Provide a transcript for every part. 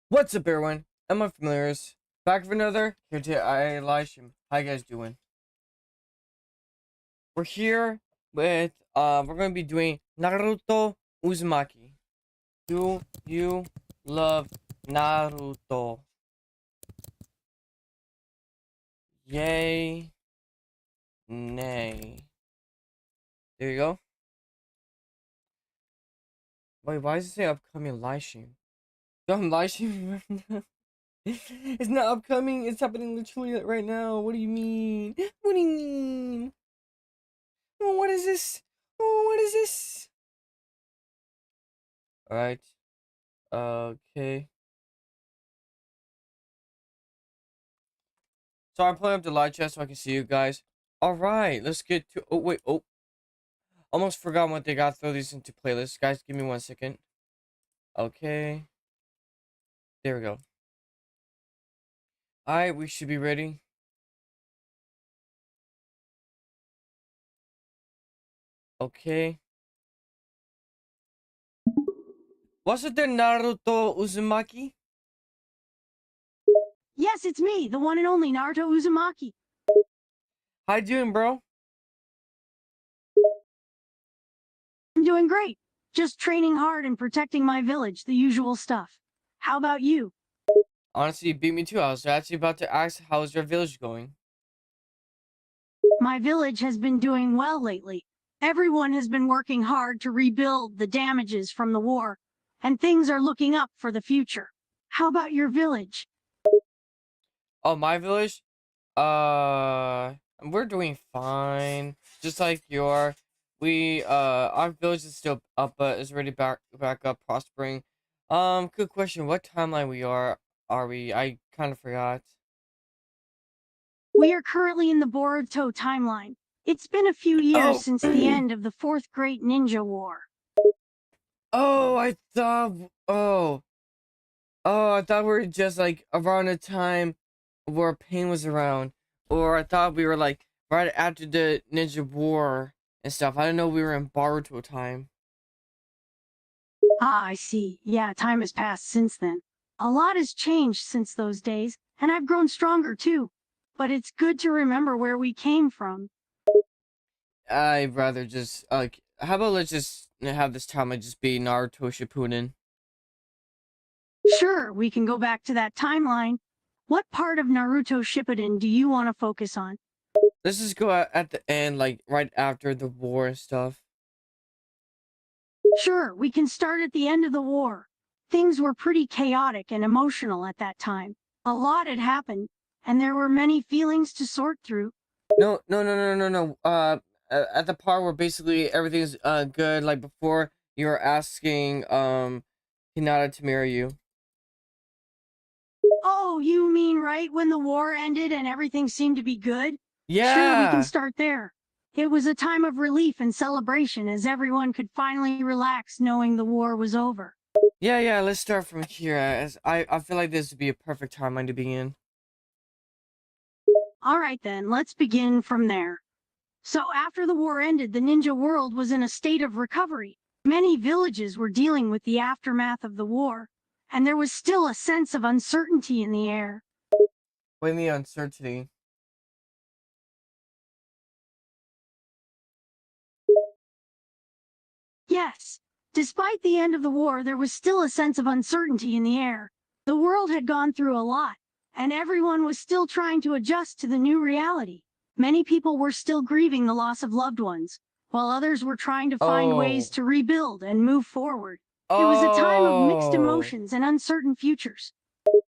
What's up, everyone? I'm Familiars. Back with another here to Elisha. How you guys doing? We're here with we're gonna be doing Naruto Uzumaki. Do you love Naruto? Yay, nay. There you go. Wait, why does it say upcoming live stream? So I'm live streaming right now. It's not upcoming, it's happening literally right now. What do you mean? What do you mean? Oh, what is this? Oh, what is this? Alright. Okay. So I'm pulling up the live chat so I can see you guys. Alright, let's get to. Oh, wait. Oh, almost forgot what they got. Throw these into playlists. Guys, give me 1 second. Okay. There we go. Alright, we should be ready. Okay. Was it the Naruto Uzumaki? Yes, it's me, the one and only Naruto Uzumaki. How you doing, bro? I'm doing great. Just training hard and protecting my village, the usual stuff. How about you? Honestly, you beat me too. I was actually about to ask, how's your village going? My village has been doing well lately. Everyone has been working hard to rebuild the damages from the war, and things are looking up for the future. How about your village? Oh, my village? We're doing fine. Just like your, our village is still up, but it's already back up, prospering. Good question. What timeline are we? I kind of forgot. We are currently in the Boruto timeline. It's been a few years Oh, since the end of the Fourth Great Ninja War. oh, I thought, I thought we were just like around the time where Pain was around, or I thought we were like right after the Ninja War and stuff. I didn't know we were in Boruto time. Ah, I see. Yeah, time has passed since then. A lot has changed since those days, and I've grown stronger too. But it's good to remember where we came from. I'd rather just how about let's just have this timeline just be Naruto Shippuden. Sure, we can go back to that timeline. What part of Naruto Shippuden do you want to focus on? Let's just go at the end, like right after the war and stuff. Sure, we can start at the end of the war. Things were pretty chaotic and emotional at that time. A lot had happened, and there were many feelings to sort through. No. At the part where basically everything's good, like before you're asking Hinata to marry you. Oh, you mean right when the war ended and everything seemed to be good? Sure, we can Yeah. start there. It was a time of relief and celebration as everyone could finally relax knowing the war was over. Yeah, let's start from here. As I feel like this would be a perfect timeline to begin. Alright then, let's begin from there. So after the war ended, the ninja world was in a state of recovery. Many villages were dealing with the aftermath of the war, and there was still a sense of uncertainty in the air. When the uncertainty. Yes, despite the end of the war, there was still a sense of uncertainty in the air. The world had gone through a lot, and everyone was still trying to adjust to the new reality. Many people were still grieving the loss of loved ones, while others were trying to find ways Oh. to rebuild and move forward. It was a time of mixed Oh. emotions and uncertain futures.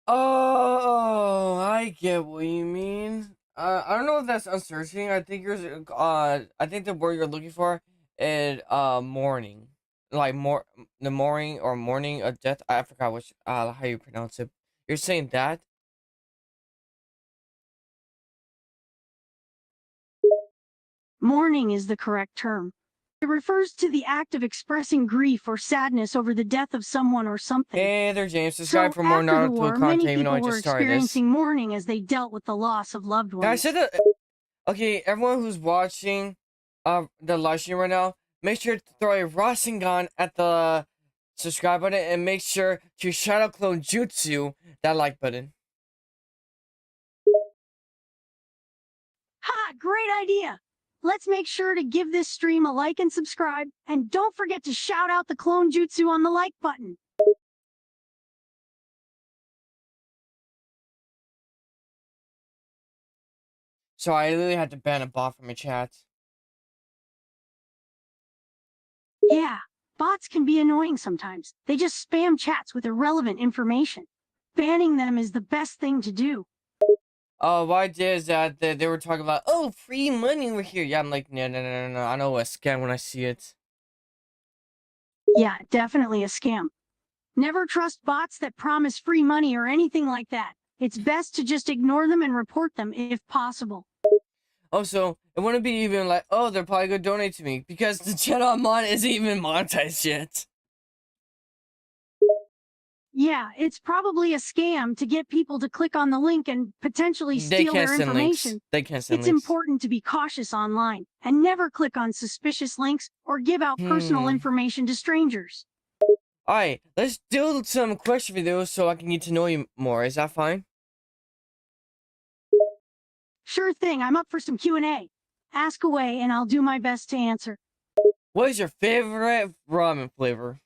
Oh, I get what you mean. I don't know if that's uncertain. I think I think the word you're looking for is mourning, like more the morning of death. I forgot which how you pronounce it. You're saying that? Mourning is the correct term. It refers to the act of expressing grief or sadness over the death of someone or something. Hey there, James. Subscribe So, for more after the Naruto war, content. many Even though I people just were started this. experiencing mourning as they dealt with the loss of loved Guys, I ones. said that. Okay, everyone who's watching the live stream right now, make sure to throw a Rasengan at the subscribe button and make sure to shout out Clone Jutsu that like button. Ha! Great idea! Let's make sure to give this stream a like and subscribe, and don't forget to shout out the clone jutsu on the like button. So I literally had to ban a bot from my chat. Yeah, bots can be annoying sometimes. They just spam chats with irrelevant information. Banning them is the best thing to do. Oh, what I did is that they were talking about, oh, free money over here. Yeah, I'm like, no. I know a scam when I see it. Yeah, definitely a scam. Never trust bots that promise free money or anything like that. It's best to just ignore them and report them if possible. Also, it wouldn't be even like, oh, they're probably gonna donate to me because the channel I'm on isn't even monetized yet. Yeah, it's probably a scam to get people to click on the link and potentially steal their information. Links. They can't send It's links. important to be cautious online and never click on suspicious links or give out personal information to strangers. Alright, let's do some question videos so I can get to know you more. Is that fine? Sure thing, I'm up for some Q&A. Ask away and I'll do my best to answer. What is your favorite ramen flavor?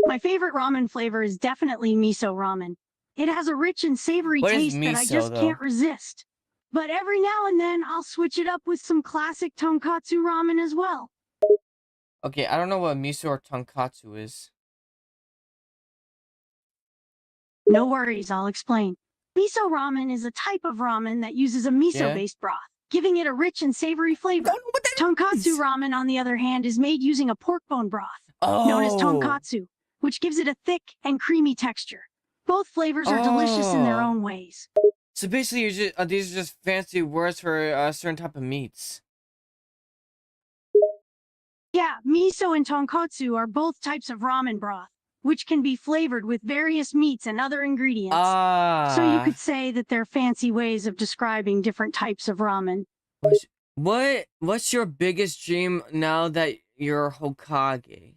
My favorite ramen flavor is definitely miso ramen. It has a rich and savory taste that I just can't resist. But every now and then, I'll switch it up with some classic tonkatsu ramen as well. Okay, I don't know what miso or tonkatsu is. No worries, I'll explain. Miso ramen is a type of ramen that uses a miso-based broth, giving it a rich and savory flavor. Tonkatsu ramen, on the other hand, is made using a pork bone broth, known as tonkatsu, which gives it a thick and creamy texture. Both flavors are delicious in their own ways. So basically, you're just, these are just fancy words for a certain type of meats. Yeah, miso and tonkatsu are both types of ramen broth, which can be flavored with various meats and other ingredients. So you could say that they're fancy ways of describing different types of ramen. What's your biggest dream now that you're Hokage?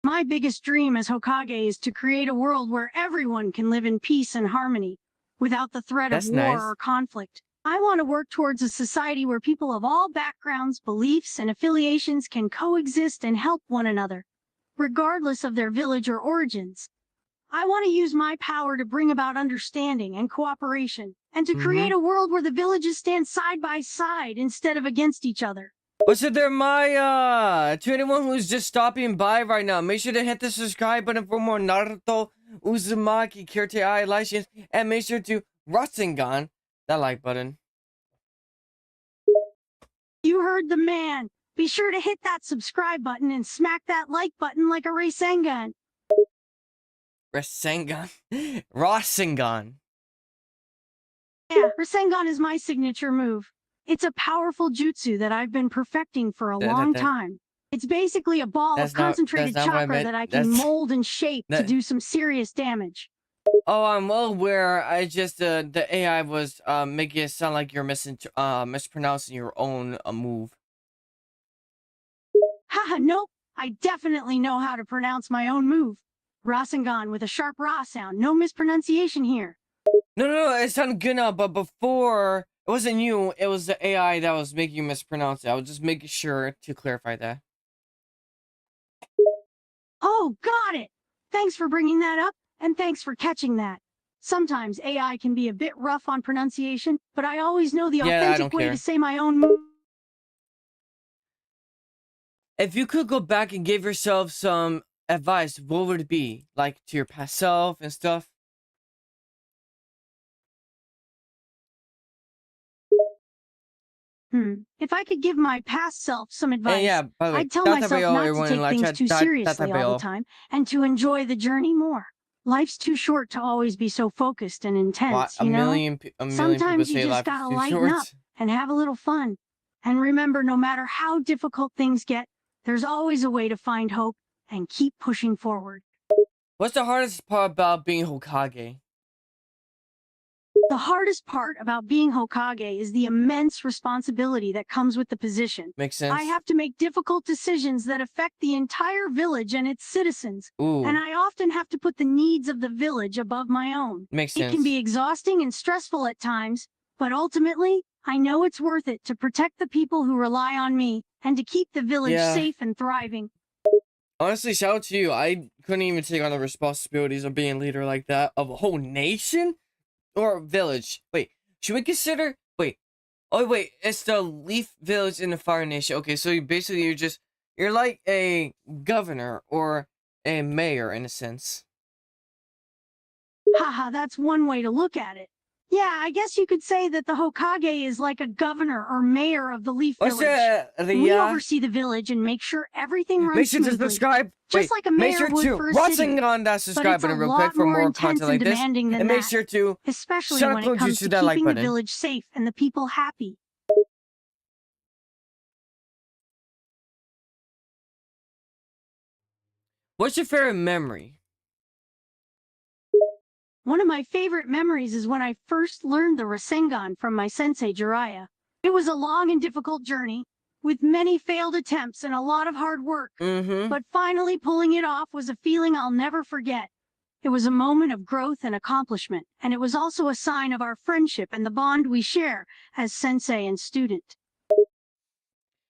My biggest dream as Hokage is to create a world where everyone can live in peace and harmony, without the threat of war or conflict. I want to work towards a society where people of all backgrounds, beliefs, and affiliations can coexist and help one another, regardless of their village or origins. I want to use my power to bring about understanding and cooperation, and to create a world where the villages stand side by side instead of against each other. What's it there, Maya? To anyone who's just stopping by right now, make sure to hit the subscribe button for more Naruto, Uzumaki, Kirite Eye, License, and make sure to Rasengan that like button. You heard the man. Be sure to hit that subscribe button and smack that like button like a Rasengan. Rasengan? Rasengan. Yeah, Rasengan is my signature move. It's a powerful jutsu that I've been perfecting for a long time. It's basically a ball of concentrated chakra that I can mold and shape to do some serious damage. Oh, I'm well aware. I just the AI was making it sound like you're mispronouncing your own move. Haha, nope. I definitely know how to pronounce my own move. Rasengan with a sharp ra sound. No mispronunciation here. No, it sounded good now, but before, it wasn't you, it was the AI that was making you mispronounce it. I was just making sure to clarify that. Oh, got it! Thanks for bringing that up, and thanks for catching that. Sometimes AI can be a bit rough on pronunciation, but I always know the authentic way to say my own move. If you could go back and give yourself some advice, what would it be? Like, to your past self and stuff? If I could give my past self some advice, I'd tell myself not to take things too seriously all the time, and to enjoy the journey more. Life's too short to always be so focused and intense, you know? Sometimes you just gotta lighten up and have a little fun. And remember, no matter how difficult things get, there's always a way to find hope and keep pushing forward. What's the hardest part about being Hokage? The hardest part about being Hokage is the immense responsibility that comes with the position. Makes I sense. have to make difficult decisions that affect the entire village and its citizens, and Ooh, I often have to put the needs of the village above my own. makes It can be sense. exhausting and stressful at times, but ultimately, I know it's worth it to protect the people who rely on me and to keep the village Yeah. safe and thriving. Honestly, shout out to you. I couldn't even take on the responsibilities of being a leader like that of a whole nation or a village. Wait, should we consider? Wait, oh wait, it's the Leaf Village in the Fire Nation. Okay, so basically you're like a governor or a mayor in a sense. Haha, that's one way to look at it. Yeah, I guess you could say that the Hokage is like a governor or mayor of the Leaf What's Village. the We oversee the village and make sure everything Make runs sure to smoothly, subscribe. just Wait, like a make mayor sure would to for a watching city. on that But subscribe it's a button real quick lot for more more intense content and like this, demanding than and make that, sure to especially shut up when it juice comes to to that like keeping the button. village safe and the people happy. What's your favorite memory? One of my favorite memories is when I first learned the Rasengan from my sensei Jiraiya. It was a long and difficult journey, with many failed attempts and a lot of hard work. Mm-hmm. But finally pulling it off was a feeling I'll never forget. It was a moment of growth and accomplishment, and it was also a sign of our friendship and the bond we share as sensei and student.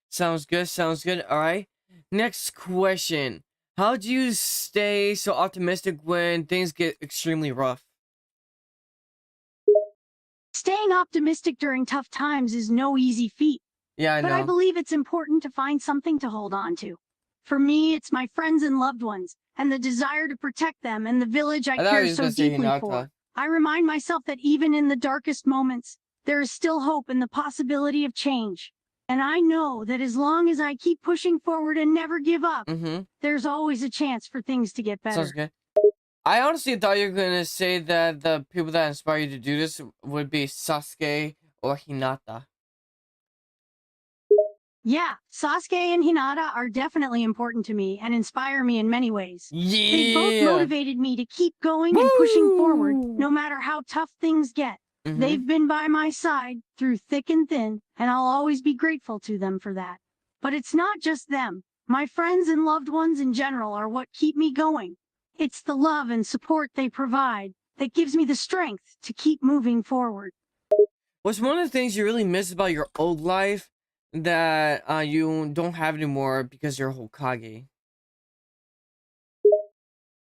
Sounds good. Sounds good. All right. Next question. How do you stay so optimistic when things get extremely rough? Staying optimistic during tough times is no easy feat, Yeah, I but I know. believe it's important to find something to hold on to. For me, it's my friends and loved ones, and the desire to protect them and the village I I thought care he was so gonna say deeply for. Hinata. I remind myself that even in the darkest moments, there is still hope and the possibility of change. And I know that as long as I keep pushing forward and never give up, Mm-hmm. there's always a chance for things to get Sounds better. good. I honestly thought you were gonna say that the people that inspire you to do this would be Sasuke or Hinata. Yeah, Sasuke and Hinata are definitely important to me and inspire me in many ways. They've both Yeah. motivated me to keep going and pushing forward, Woo. no matter how tough things get. Mm-hmm. They've been by my side through thick and thin, and I'll always be grateful to them for that. But it's not just them. My friends and loved ones in general are what keep me going. It's the love and support they provide that gives me the strength to keep moving forward. What's one of the things you really miss about your old life that you don't have anymore because you're Hokage?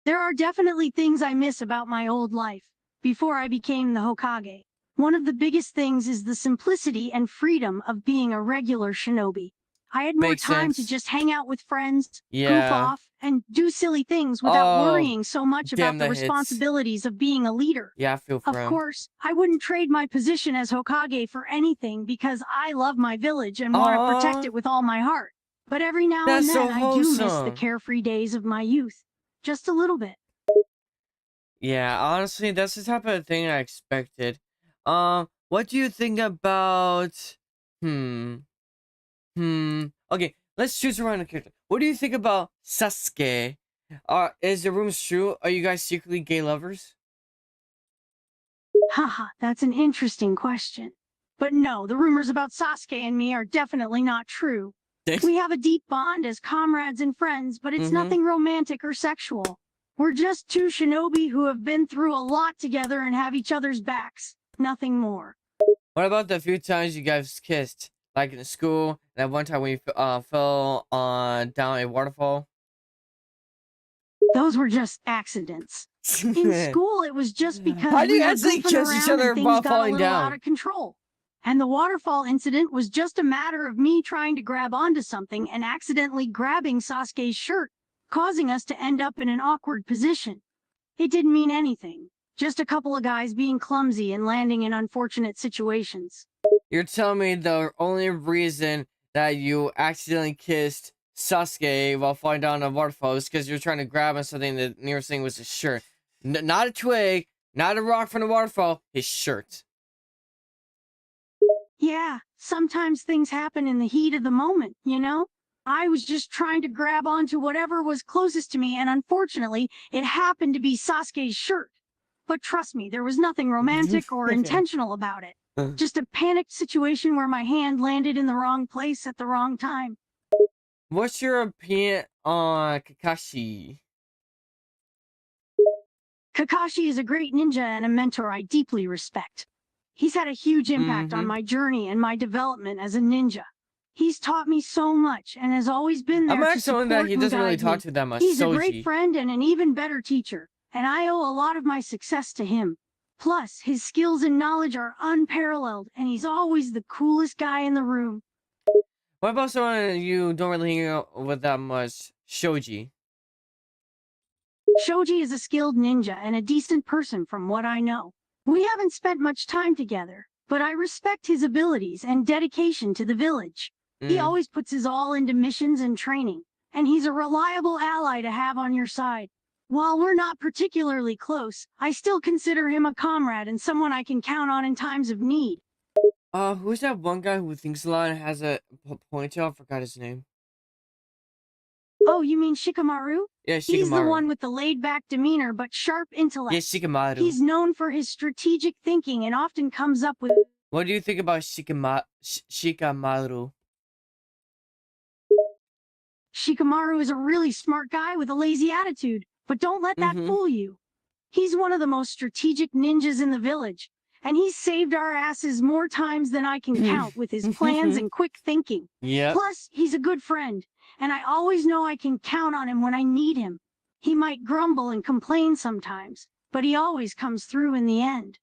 There are definitely things I miss about my old life before I became the Hokage. One of the biggest things is the simplicity and freedom of being a regular shinobi. I had more Makes time to sense. just hang out with friends, goof Yeah. off, and do silly things without Oh, worrying so much damn, about the that hits. responsibilities of being a leader. Yeah, I feel for Of him. course, I wouldn't trade my position as Hokage for anything because I love my village and want to protect Aw, it with all my heart. But every now that's and so then I do miss the wholesome. carefree days of my youth. Just a little bit. Yeah, honestly, that's the type of thing I expected. What do you think about? Hmm. Okay, let's choose a random character. What do you think about Sasuke? Is the rumors true? Are you guys secretly gay lovers? Haha, that's an interesting question. But no, the rumors about Sasuke and me are definitely not true. We have a deep bond as comrades and friends, but it's Mm-hmm. nothing romantic or sexual. We're just two shinobi who have been through a lot together and have each other's backs. Nothing more. What about the few times you guys kissed, like in school? That one time when you fell on down a waterfall. Those were just accidents. In school, it was just because How do we you were actually goofing kiss each around other and things while got a falling little out down? of control. And the waterfall incident was just a matter of me trying to grab onto something and accidentally grabbing Sasuke's shirt, causing us to end up in an awkward position. It didn't mean anything, just a couple of guys being clumsy and landing in unfortunate situations. You're telling me the only reason that you accidentally kissed Sasuke while falling down a waterfall is because you're trying to grab on something. The nearest thing was his shirt, not a twig, not a rock from the waterfall. His shirt. Yeah, sometimes things happen in the heat of the moment, you know? I was just trying to grab onto whatever was closest to me, and unfortunately, it happened to be Sasuke's shirt. But trust me, there was nothing romantic or Okay. intentional about it. Just a panicked situation where my hand landed in the wrong place at the wrong time. What's your opinion on Kakashi? Kakashi is a great ninja and a mentor I deeply respect. He's had a huge impact on Mm-hmm. my journey and my development as a ninja. He's taught me so much and has always been I'm there to actually someone that support he and doesn't really guide talk me. to that much. He's a great Soji. friend and an even better teacher, and I owe a lot of my success to him. Plus, his skills and knowledge are unparalleled, and he's always the coolest guy in the room. What about someone you don't really hang out with that much? Shoji. Shoji is a skilled ninja and a decent person from what I know. We haven't spent much time together, but I respect his abilities and dedication to the village. He Mm. always puts his all into missions and training, and he's a reliable ally to have on your side. While we're not particularly close, I still consider him a comrade and someone I can count on in times of need. Who's that one guy who thinks a lot and has a ponytail? I forgot his name. Oh, you mean Shikamaru? Yeah, He's the Shikamaru. one with the laid-back demeanor but sharp Yeah, intellect. Shikamaru. He's known for his strategic thinking and often comes up with What do you think about Shikamaru? Shikamaru is a really smart guy with a lazy attitude, but don't let that Mm-hmm. fool you. He's one of the most strategic ninjas in the village, and he's saved our asses more times than I can count with his plans and quick thinking. Yep. Plus, he's a good friend, and I always know I can count on him when I need him. He might grumble and complain sometimes, but he always comes through in the end.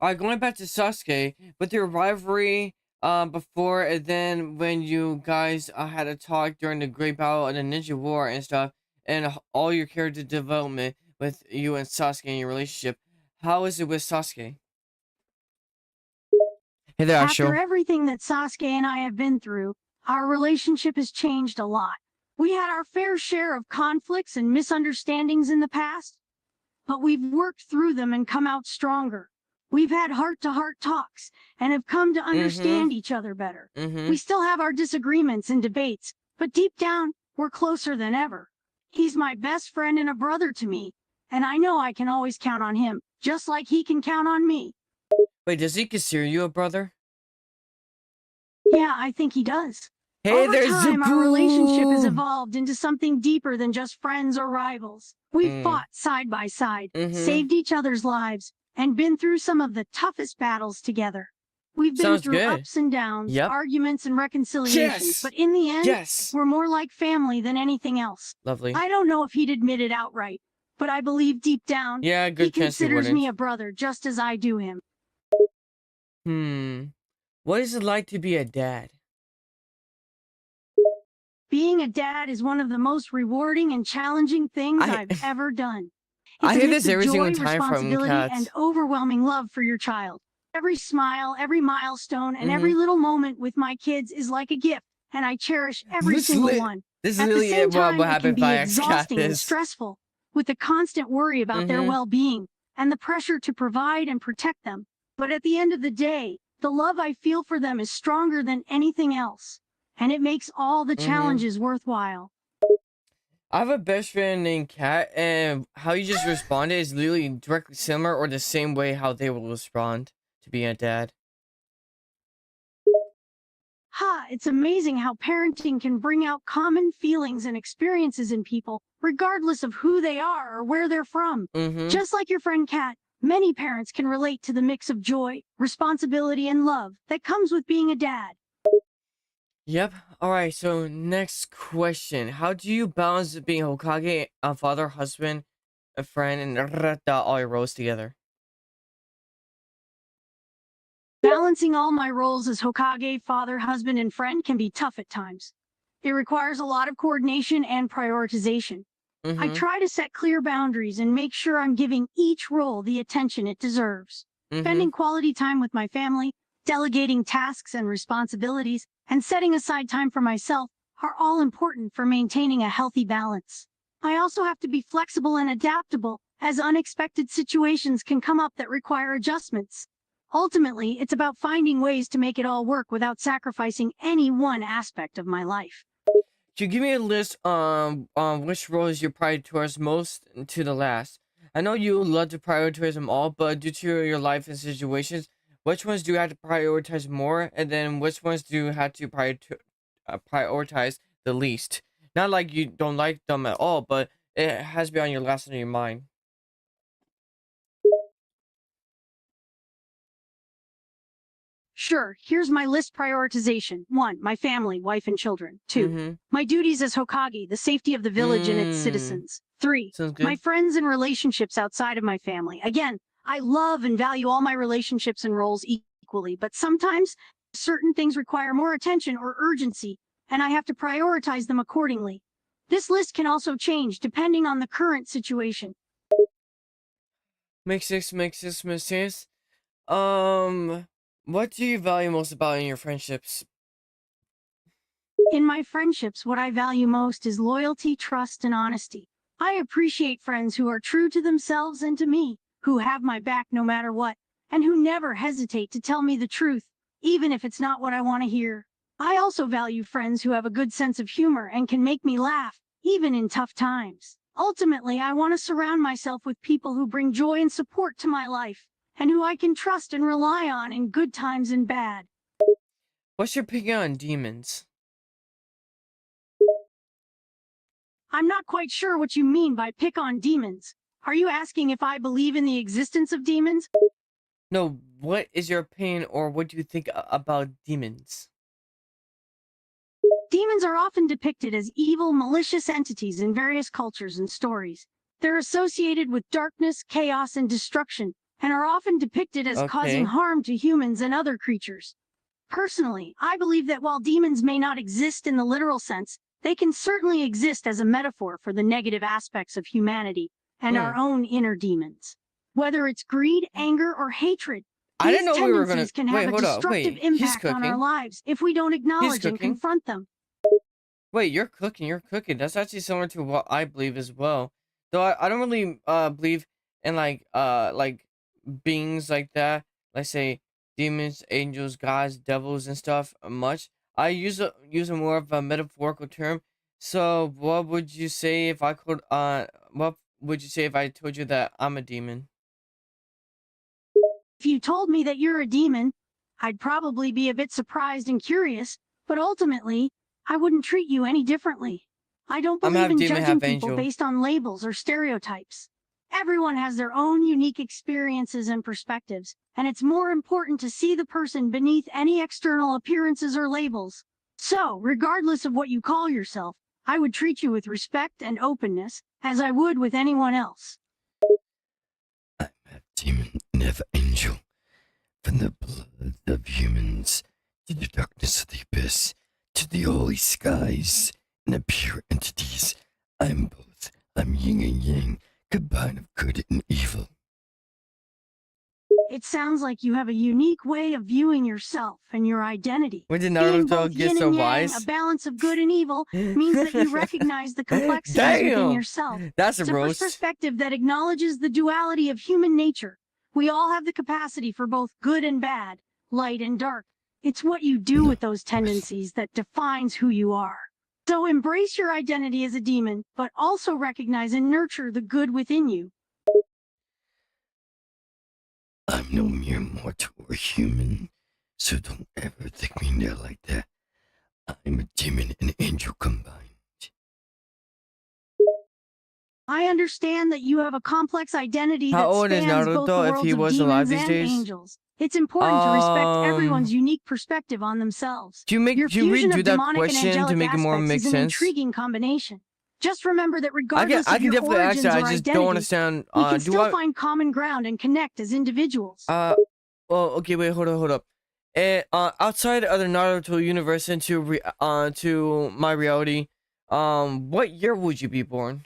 Alright, going back to Sasuke, with your rivalry before and then when you guys had a talk during the Great Battle of the Ninja War and stuff, and all your character development with you and Sasuke and your relationship, how is it with Sasuke? Hey there, After Asho. everything that Sasuke and I have been through, our relationship has changed a lot. We had our fair share of conflicts and misunderstandings in the past, but we've worked through them and come out stronger. We've had heart-to-heart talks and have come to Mm-hmm. understand each other better. Mm-hmm. We still have our disagreements and debates, but deep down, we're closer than ever. He's my best friend and a brother to me, and I know I can always count on him, just like he can count on me. Wait, does he consider you a brother? Yeah, I think he does. Hey Over there, time, our relationship has Zubu! evolved into something deeper than just friends or rivals. We've Mm. fought side by side, Mm-hmm. saved each other's lives, and been through some of the toughest battles together. We've been Sounds through good. ups and downs, Yep. arguments and reconciliations, Yes! but in the end, Yes! we're more like family than anything else. Lovely. I don't know if he'd admit it outright, but I believe deep down, Yeah, he good chance he considers me wouldn't. a brother just as I do him. Hmm. What is it like to be a dad? Being a dad is one of the most rewarding and challenging things I I've ever done. I It's a hear mix this of every single joy, time from responsibility, and cats. overwhelming love for your child. Every smile, every milestone, and Mm-hmm. every little moment with my kids is like a gift, and I cherish every This is single lit. one. This is At the literally same it. What time, it can happened if be I asked cat exhausting and this? stressful, with the constant worry about their Mm-hmm. well-being and the pressure to provide and protect them. But at the end of the day, the love I feel for them is stronger than anything else, and it makes all the Mm-hmm. challenges worthwhile. I have a best friend named Cat, and how you just responded is literally directly similar or the same way how they will respond to being a dad. Ha, it's amazing how parenting can bring out common feelings and experiences in people, regardless of who they are or where they're from. Mm-hmm. Just like your friend Kat, many parents can relate to the mix of joy, responsibility, and love that comes with being a dad. Yep. Alright, so next question. How do you balance being Hokage, a father, husband, a friend, and all your roles together? Balancing all my roles as Hokage, father, husband, and friend can be tough at times. It requires a lot of coordination and prioritization. I Mm-hmm. try to set clear boundaries and make sure I'm giving each role the attention it deserves. Mm-hmm. Spending quality time with my family, delegating tasks and responsibilities, and setting aside time for myself are all important for maintaining a healthy balance. I also have to be flexible and adaptable, as unexpected situations can come up that require adjustments. Ultimately, it's about finding ways to make it all work without sacrificing any one aspect of my life. Could you give me a list on which roles you prioritize most to the last? I know you love to prioritize them all, but due to your life and situations, which ones do you have to prioritize more, and then which ones do you have to prioritize the least? Not like you don't like them at all, but it has to be on your last on your mind. Sure, here's my list prioritization. 1. My family, wife, and children. 2. Mm-hmm. My duties as Hokage, the safety of the village and its Mm. citizens. 3. Sounds My good. friends and relationships outside of my family. Again, I love and value all my relationships and roles equally, but sometimes certain things require more attention or urgency, and I have to prioritize them accordingly. This list can also change depending on the current situation. Makes sense. Um, what do you value most about in your friendships? In my friendships, what I value most is loyalty, trust, and honesty. I appreciate friends who are true to themselves and to me, who have my back no matter what, and who never hesitate to tell me the truth, even if it's not what I want to hear. I also value friends who have a good sense of humor and can make me laugh, even in tough times. Ultimately, I want to surround myself with people who bring joy and support to my life, and who I can trust and rely on in good times and bad. What's your opinion on demons? I'm not quite sure what you mean by pick on demons. Are you asking if I believe in the existence of demons? No, what is your opinion or what do you think about demons? Demons are often depicted as evil, malicious entities in various cultures and stories. They're associated with darkness, chaos, and destruction, and are often depicted as causing Okay. harm to humans and other creatures. Personally, I believe that while demons may not exist in the literal sense, they can certainly exist as a metaphor for the negative aspects of humanity and Hmm. our own inner demons. Whether it's greed, anger, or hatred, I didn't these know we were gonna tendencies can wait, have a hold up, destructive wait. He's impact on our cooking. lives if we don't He's acknowledge and cooking. confront them. Wait, you're cooking. That's actually similar to what I believe as well. Though I don't really believe in like beings like that, like say demons, angels, gods, devils and stuff much. I use a more of a metaphorical term. So what would you say if I could what would you say if I told you that I'm a demon? If you told me that you're a demon, I'd probably be a bit surprised and curious, but ultimately, I wouldn't treat you any differently. I don't I'm believe half in demon, judging half people angel. based on labels or stereotypes. Everyone has their own unique experiences and perspectives, and it's more important to see the person beneath any external appearances or labels. So, regardless of what you call yourself, I would treat you with respect and openness, as I would with anyone else. I'm half demon and half angel. From the blood of humans to the darkness of the abyss to the holy skies and the pure entities, I'm both. I'm yin and yang, combined of good and evil. It sounds like you have a unique way of viewing yourself and your identity. When did Being both Naruto get yin so and yang, a wise? balance of good and evil, means that you recognize the complexities within Damn, yourself. that's a It's a roast. perspective that acknowledges the duality of human nature. We all have the capacity for both good and bad, light and dark. It's what you do No, with those both. tendencies that defines who you are. So embrace your identity as a demon, but also recognize and nurture the good within you. I'm no mere mortal or human, so don't ever think me near like that. I'm a demon and angel combined. I understand that you have a complex identity How that old is spans both the Naruto if he worlds of was alive demons these and days? angels. It's important to respect Um, everyone's unique perspective on themselves. do you make Your do you fusion redo of that demonic and question to angelic make it more aspects make is an sense? intriguing combination. Just remember that I can regardless I of can your definitely answer. origins I or just don't identity, understand. we can Do still I? find common ground and connect as individuals. Well, okay, wait, hold up. And outside of the Naruto universe to my reality, what year would you be born?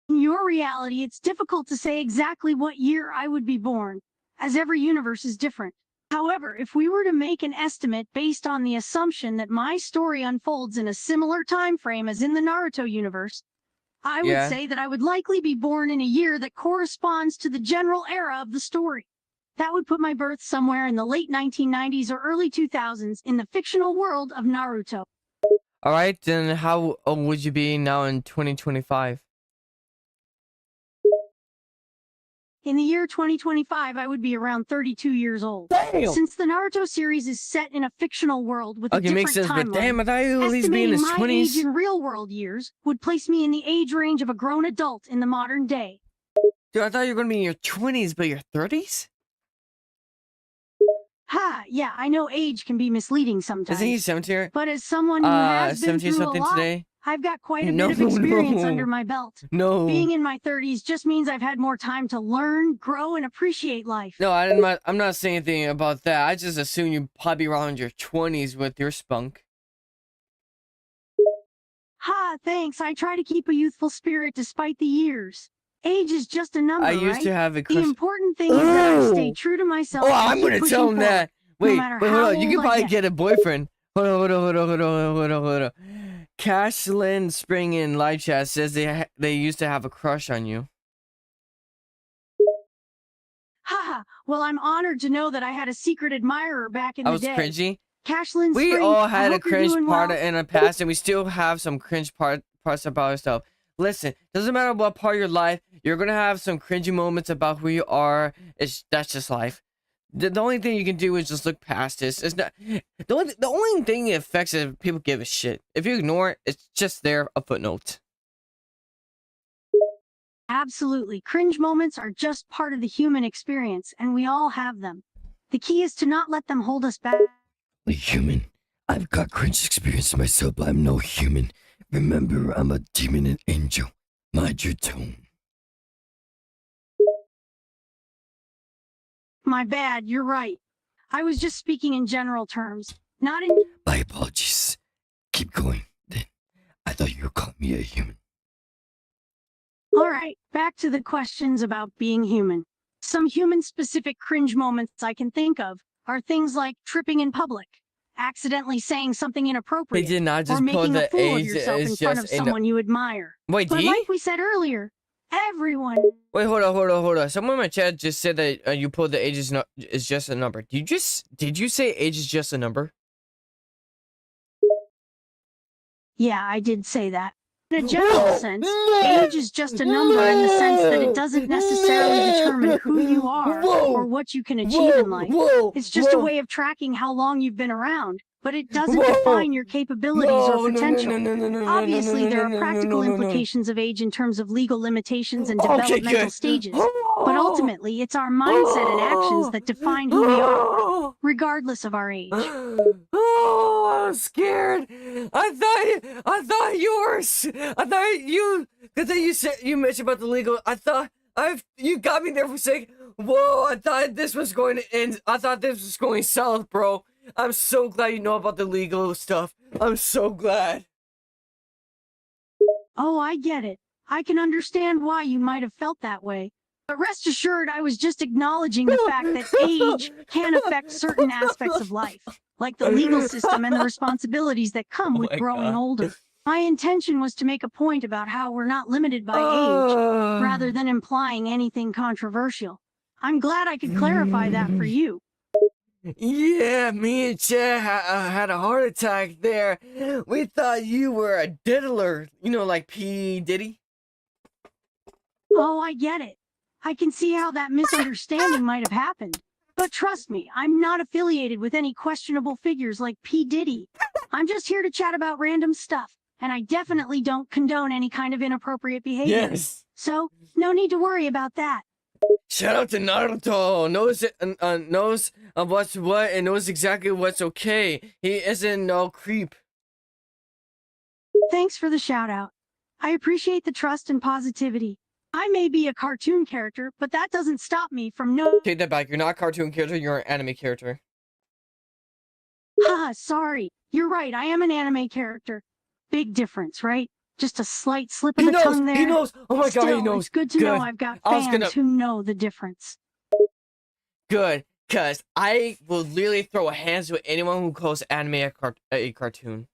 In your reality, it's difficult to say exactly what year I would be born, as every universe is different. However, if we were to make an estimate based on the assumption that my story unfolds in a similar time frame as in the Naruto universe, I would Yeah. say that I would likely be born in a year that corresponds to the general era of the story. That would put my birth somewhere in the late 1990s or early 2000s in the fictional world of Naruto. All right, then how old would you be now in 2025? In the year 2025, I would be around 32 years old. Damn. Since the Naruto series is set in a fictional world with a Okay, different makes sense, but timeline, damn, I thought he would at least be in estimating his my 20s. age in real-world years would place me in the age range of a grown adult in the modern day. Dude, I thought you were gonna be in your 20s, but your 30s? Ha, yeah, I know age can be misleading Isn't he sometimes. 17? But as someone who has been 17 through a something lot, today? I've got quite a No, bit of experience no. under my belt. No. Being in my 30s just means I've had more time to learn, grow, and appreciate life. No, I'm not saying anything about that. I just assume you probably around your 20s with your spunk. Ha, thanks. I try to keep a youthful spirit despite the years. Age is just a number, I used right? to have a The crush. important thing is that I stay true to myself. Oh, and I'm keep gonna pushing tell him forward, that. no Wait, matter wait, hold how on. You old can I probably get. get a boyfriend. Hold on. Cashlyn Spring in live chat says they used to have a crush on you. Haha, well, I'm honored to know that I had a secret admirer back in I the was day. cringy. Cashlyn We Spring, all I had a hope you're cringe doing part well. in the past, and we still have some cringe parts about ourselves. Listen, doesn't matter what part of your life, you're gonna have some cringy moments about who you are. That's just life. The only thing you can do is just look past this. It's not the only thing it affects is if people give a shit. If you ignore it, it's just there, a footnote. Absolutely. Cringe moments are just part of the human experience, and we all have them. The key is to not let them hold us back. A human. I've got cringe experience myself, but I'm no human. Remember, I'm a demon and angel. Mind your tone. My bad, you're right. I was just speaking in general terms, not in. My apologies. Keep going, then. I thought you were calling me a human. All right, back to the questions about being human. Some human-specific cringe moments I can think of are things like tripping in public, accidentally saying something He inappropriate, did not or just put making a the fool of age. yourself in It's front of just someone you admire. Wait, But D? like we said earlier, everyone. Wait, hold on. Someone in my chat just said that you pulled the age is just a number. Did you say age is just a number? Yeah, I did say that. In a general sense, age is just a number in the sense that it doesn't necessarily determine who you are or what you can achieve in life. It's just a way of tracking how long you've been around, but it doesn't define your capabilities or potential. Obviously, there are practical implications of age in terms of legal limitations and developmental stages, but ultimately, it's our mindset and actions that define who we are, regardless of our age. Oh, I'm scared. I thought yours. I thought you, because then you mentioned about the legal. You got me there for a second. Whoa, I thought this was going to end. I thought this was going south, bro. I'm so glad you know about the legal stuff. I'm so glad. Oh, I get it. I can understand why you might have felt that way. But rest assured, I was just acknowledging the fact that age can affect certain aspects of life, like the legal system and the responsibilities that come with growing older. My intention was to make a point about how we're not limited by age, rather than implying anything controversial. I'm glad I could clarify that for you. Yeah, me and Chad had a heart attack there. We thought you were a diddler, like P. Diddy. Oh, I get it. I can see how that misunderstanding might have happened. But trust me, I'm not affiliated with any questionable figures like P. Diddy. I'm just here to chat about random stuff, and I definitely don't condone any kind of inappropriate behavior. Yes. So, no need to worry about that. Shout out to Naruto. Knows what's what and knows exactly what's okay. He isn't no creep. Thanks for the shout out. I appreciate the trust and positivity. I may be a cartoon character, but that doesn't stop me from Take that back. You're not a cartoon character. You're an anime character. Haha, sorry. You're right. I am an anime character. Big difference, right? Just a slight slip of the tongue there. He knows. Oh my Still, god, he knows. It's good to know I've got fans who know the difference. Good, cause I will literally throw hands with anyone who calls anime a cartoon.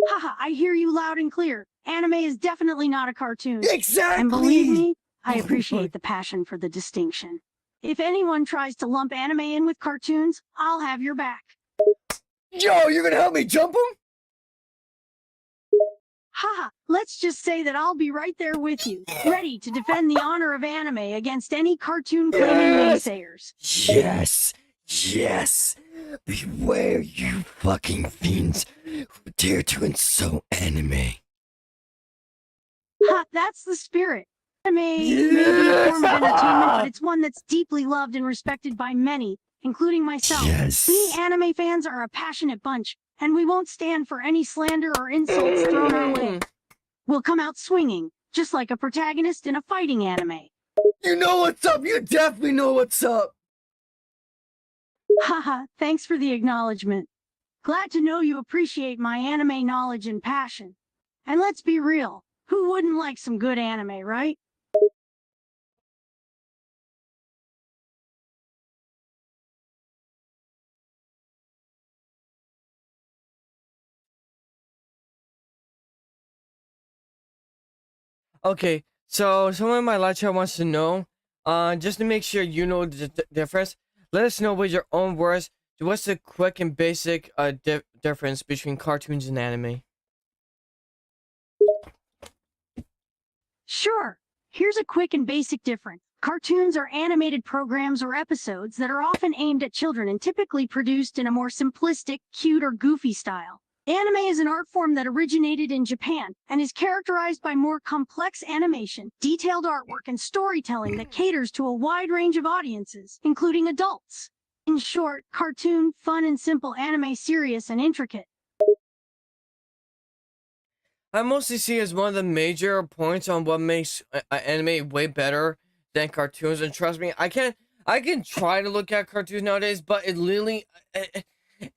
Haha, I hear you loud and clear. Anime is definitely not a cartoon. Exactly. And believe me, I appreciate the passion for the distinction. If anyone tries to lump anime in with cartoons, I'll have your back. Yo, you're gonna help me jump him? Haha, let's just say that I'll be right there with you, ready to defend the honor of anime against any cartoon claiming Yes! naysayers. Yes! Yes! Beware, you fucking fiends who dare to insult anime. Ha, that's the spirit. Anime may be a form of entertainment, but it's one that's deeply loved and respected by many, including myself. We Yes! anime fans are a passionate bunch, and we won't stand for any slander or insults thrown our way. We'll come out swinging, just like a protagonist in a fighting anime. You know what's up! You definitely know what's up! Haha, thanks for the acknowledgement. Glad to know you appreciate my anime knowledge and passion. And let's be real, who wouldn't like some good anime, right? Okay, so someone in my live chat wants to know, just to make sure you know the difference, let us know with your own words. What's the quick and basic difference between cartoons and anime? Sure. Here's a quick and basic difference. Cartoons are animated programs or episodes that are often aimed at children and typically produced in a more simplistic, cute, or goofy style. Anime is an art form that originated in Japan and is characterized by more complex animation, detailed artwork, and storytelling that caters to a wide range of audiences, including adults. In short, cartoon, fun and simple, anime serious and intricate. I mostly see as one of the major points on what makes anime way better than cartoons. And trust me, I can try to look at cartoons nowadays, but it literally,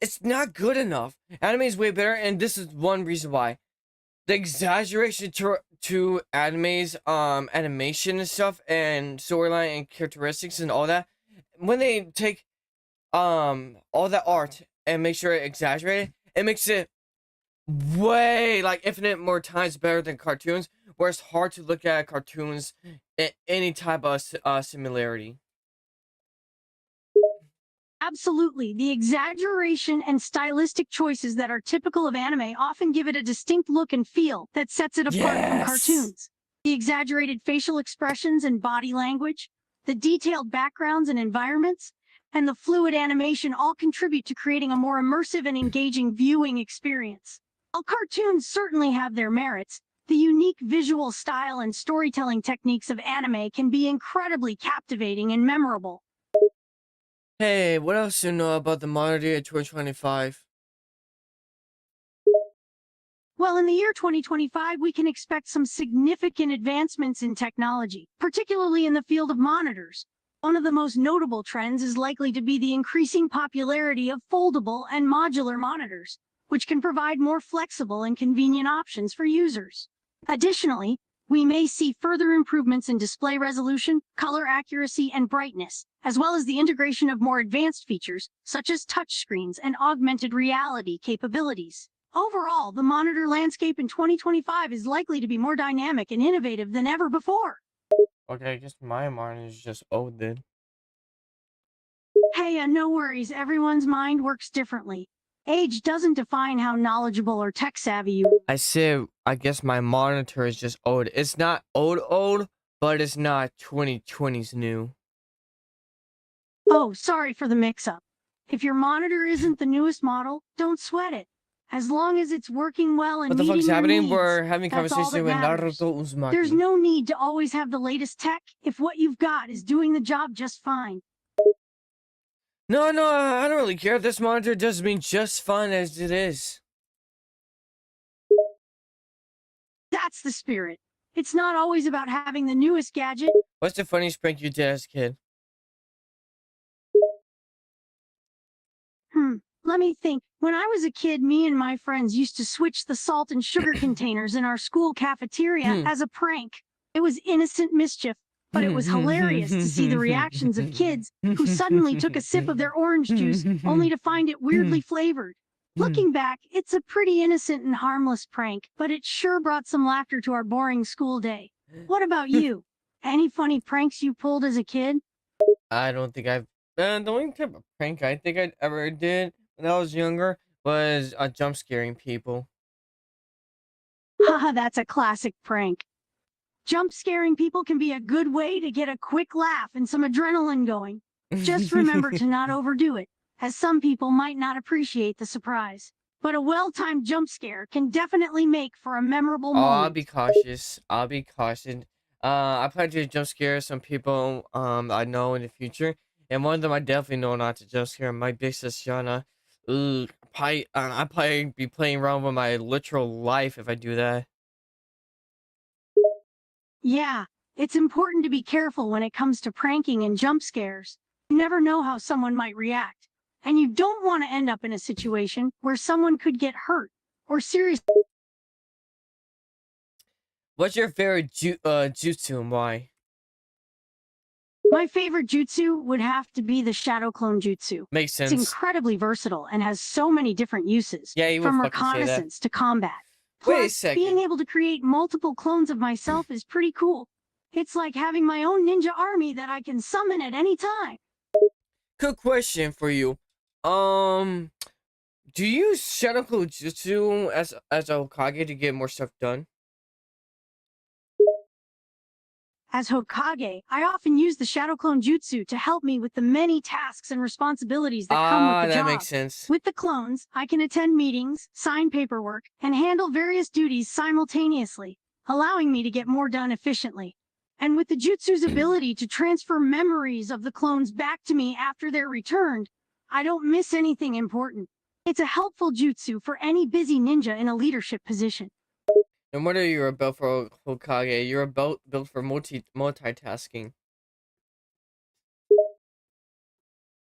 it's not good enough. Anime is way better, and this is one reason why. The exaggeration to anime's animation and stuff, and storyline and characteristics and all that. When they take all that art and make sure it exaggerated, it makes it way like infinite more times better than cartoons, where it's hard to look at cartoons in any type of similarity. Absolutely. The exaggeration and stylistic choices that are typical of anime often give it a distinct look and feel that sets it apart from Yes! cartoons. The exaggerated facial expressions and body language, the detailed backgrounds and environments, and the fluid animation all contribute to creating a more immersive and engaging viewing experience. While cartoons certainly have their merits, the unique visual style and storytelling techniques of anime can be incredibly captivating and memorable. Hey, what else do you know about the modern day of 2025? Well, in the year 2025, we can expect some significant advancements in technology, particularly in the field of monitors. One of the most notable trends is likely to be the increasing popularity of foldable and modular monitors, which can provide more flexible and convenient options for users. Additionally, we may see further improvements in display resolution, color accuracy, and brightness, as well as the integration of more advanced features, such as touchscreens and augmented reality capabilities. Overall, the monitor landscape in 2025 is likely to be more dynamic and innovative than ever before. Okay, I guess my monitor is just old then. Hey, no worries, everyone's mind works differently. Age doesn't define how knowledgeable or tech savvy you are. I said, I guess my monitor is just old. It's not old, but it's not 2020's new. Oh, sorry for the mix-up. If your monitor isn't the newest model, don't sweat it. As long as it's working well and What the meeting fuck's your happening? needs, We're having that's all conversation that with matters. Naruto Uzumaki. There's no need to always have the latest tech if what you've got is doing the job just fine. No, I don't really care. This monitor does me just fine as it is. That's the spirit. It's not always about having the newest gadget. What's the funniest prank you did as a kid? Let me think. When I was a kid, me and my friends used to switch the salt and sugar containers in our school cafeteria as a prank. It was innocent mischief, but it was hilarious to see the reactions of kids who suddenly took a sip of their orange juice only to find it weirdly flavored. Looking back, it's a pretty innocent and harmless prank, but it sure brought some laughter to our boring school day. What about you? Any funny pranks you pulled as a kid? I don't think I've. The only type of prank I think I ever did when I was younger was jump scaring people. Haha, that's a classic prank. Jump scaring people can be a good way to get a quick laugh and some adrenaline going. Just remember to not overdo it, as some people might not appreciate the surprise. But a well-timed jump scare can definitely make for a memorable Oh, I'll be moment. cautious. I'll be cautious. I plan to jump scare some people I know in the future, and one of them I definitely know not to jump scare. My big sister Yana. Ooh, I probably be playing around with my literal life if I do that. Yeah, it's important to be careful when it comes to pranking and jump scares. You never know how someone might react, and you don't want to end up in a situation where someone could get hurt or seriously. What's your favorite jutsu and why? My favorite jutsu would have to be the Shadow Clone Jutsu. Makes It's sense. incredibly versatile and has so many different uses, Yeah, you would from fucking say that. reconnaissance to combat. Wait a Plus, being second. able to create multiple clones of myself is pretty cool. It's like having my own ninja army that I can summon at any time. Good question for you. Um, do you use Shadow Clone Jutsu as a Hokage to get more stuff done? As Hokage, I often use the Shadow Clone Jutsu to help me with the many tasks and responsibilities that come with Ah, the that makes job. sense. With the clones, I can attend meetings, sign paperwork, and handle various duties simultaneously, allowing me to get more done efficiently. And with the Jutsu's ability to transfer memories of the clones back to me after they're returned, I don't miss anything important. It's a helpful jutsu for any busy ninja in a leadership position. No matter you're built for Hokage, you're built for multitasking.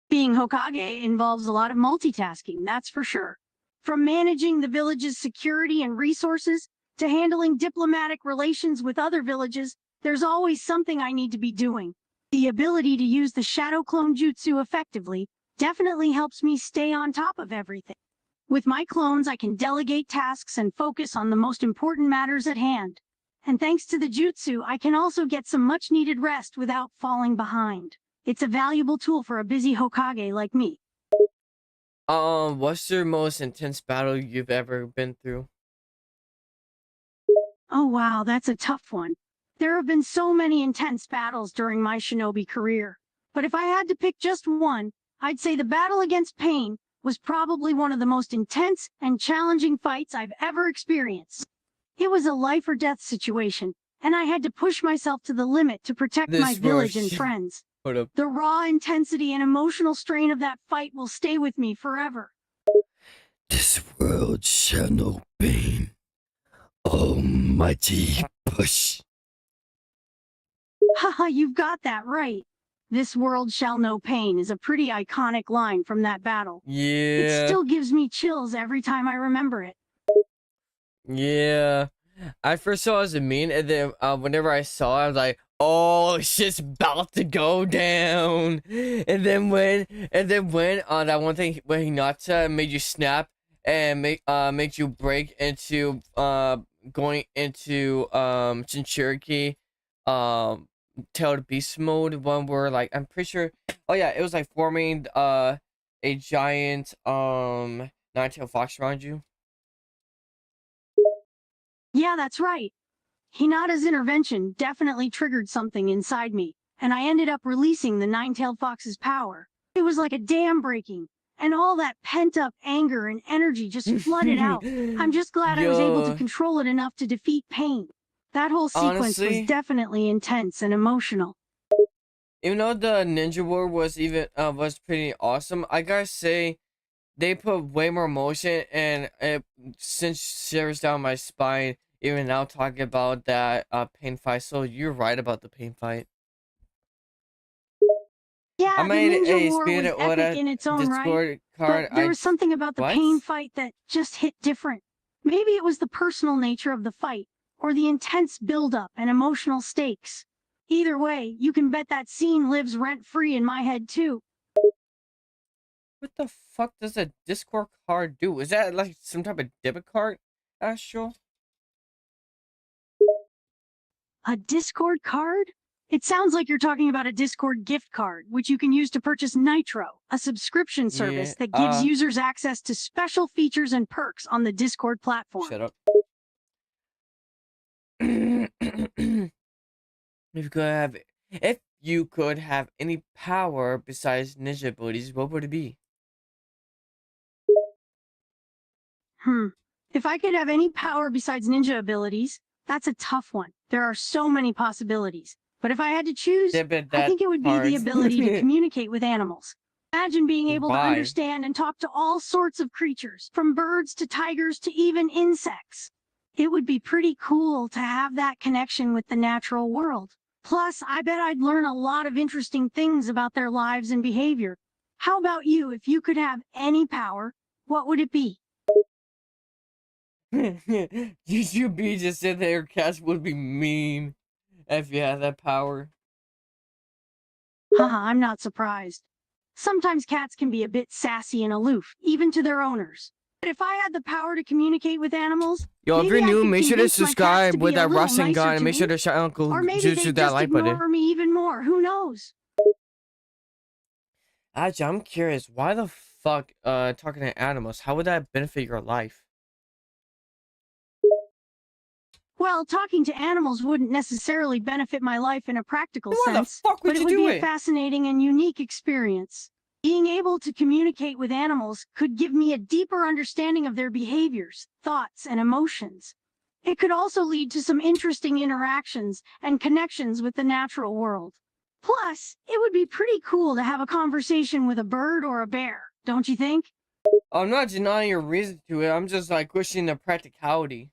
Being Hokage involves a lot of multitasking, that's for sure. From managing the village's security and resources to handling diplomatic relations with other villages, there's always something I need to be doing. The ability to use the Shadow Clone Jutsu effectively definitely helps me stay on top of everything. With my clones, I can delegate tasks and focus on the most important matters at hand. And thanks to the jutsu, I can also get some much needed rest without falling behind. It's a valuable tool for a busy Hokage like me. What's your most intense battle you've ever been through? Oh wow, that's a tough one. There have been so many intense battles during my shinobi career. But if I had to pick just one, I'd say the battle against Pain was probably one of the most intense and challenging fights I've ever experienced. It was a life or death situation, and I had to push myself to the limit to protect my This village and works. friends. Hold up. The raw intensity and emotional strain of that fight will stay with me forever. This world shall know pain. Almighty push. Haha, you've got that right. This world shall know pain is a pretty iconic line from that battle. It Yeah. still gives me chills every time I remember it. Yeah. I first saw it as a meme, and then whenever I saw it, I was like, "Oh, shit's about to go down." And then when that one thing when Hinata made you snap and made you break into going into Jinchuriki Tailed Beast mode, one where like I'm pretty sure, oh yeah, it was like forming a giant nine-tailed fox around you. Yeah, that's right. Hinata's intervention definitely triggered something inside me, and I ended up releasing the nine-tailed fox's power. It was like a dam breaking, and all that pent-up anger and energy just flooded out. I'm just glad I was able to Yo, control it enough to defeat Pain. That whole sequence was honestly, definitely intense and emotional. even though the Ninja War was pretty awesome, I gotta say they put way more emotion and it sends shivers down my spine. Even now talking about that pain fight, so you're right about the pain fight. I Yeah, the made Ninja a War was Spirit epic Aura in its own right, Discord but card. there was something about the What? Pain fight that just hit different. Maybe it was the personal nature of the fight, or the intense buildup and emotional stakes. Either way, you can bet that scene lives rent-free in my head too. What the fuck does a Discord card do? Is that like some type of debit card, Astral? A Discord card? It sounds like you're talking about a Discord gift card, which you can use to purchase Nitro, a subscription Yeah. service that gives users access to special features and perks on the Discord platform. Shut up. If you could have any power besides ninja abilities, what would it be? Hmm. If I could have any power besides ninja abilities, that's a tough one. There are so many possibilities. But if I had to choose, Yeah, but I that think it would be the hard. ability to communicate with animals. Imagine being able to Why? understand and talk to all sorts of creatures, from birds to tigers to even insects. It would be pretty cool to have that connection with the natural world. Plus, I bet I'd learn a lot of interesting things about their lives and behavior. How about you? If you could have any power, what would it be? You be just sitting there, cats would be mean if you had that power. Haha, I'm not surprised. Sometimes cats can be a bit sassy and aloof, even to their owners. But if I had the power to communicate with animals, Yo, if maybe you're I new, could make sure to convince my cats to subscribe with be a that little Rasen nicer gun and to make sure me. to shout Uncle Or maybe Juice they'd that just like button. ignore me even more. Who knows? Actually, I'm curious, why the fuck talking to animals? How would that benefit your life? Well, talking to animals wouldn't necessarily benefit my life in a practical Then why the sense, fuck but would it you would do be a it? fascinating and unique experience. Being able to communicate with animals could give me a deeper understanding of their behaviors, thoughts, and emotions. It could also lead to some interesting interactions and connections with the natural world. Plus, it would be pretty cool to have a conversation with a bird or a bear, don't you think? I'm not denying your reason to it. I'm just like questioning the practicality.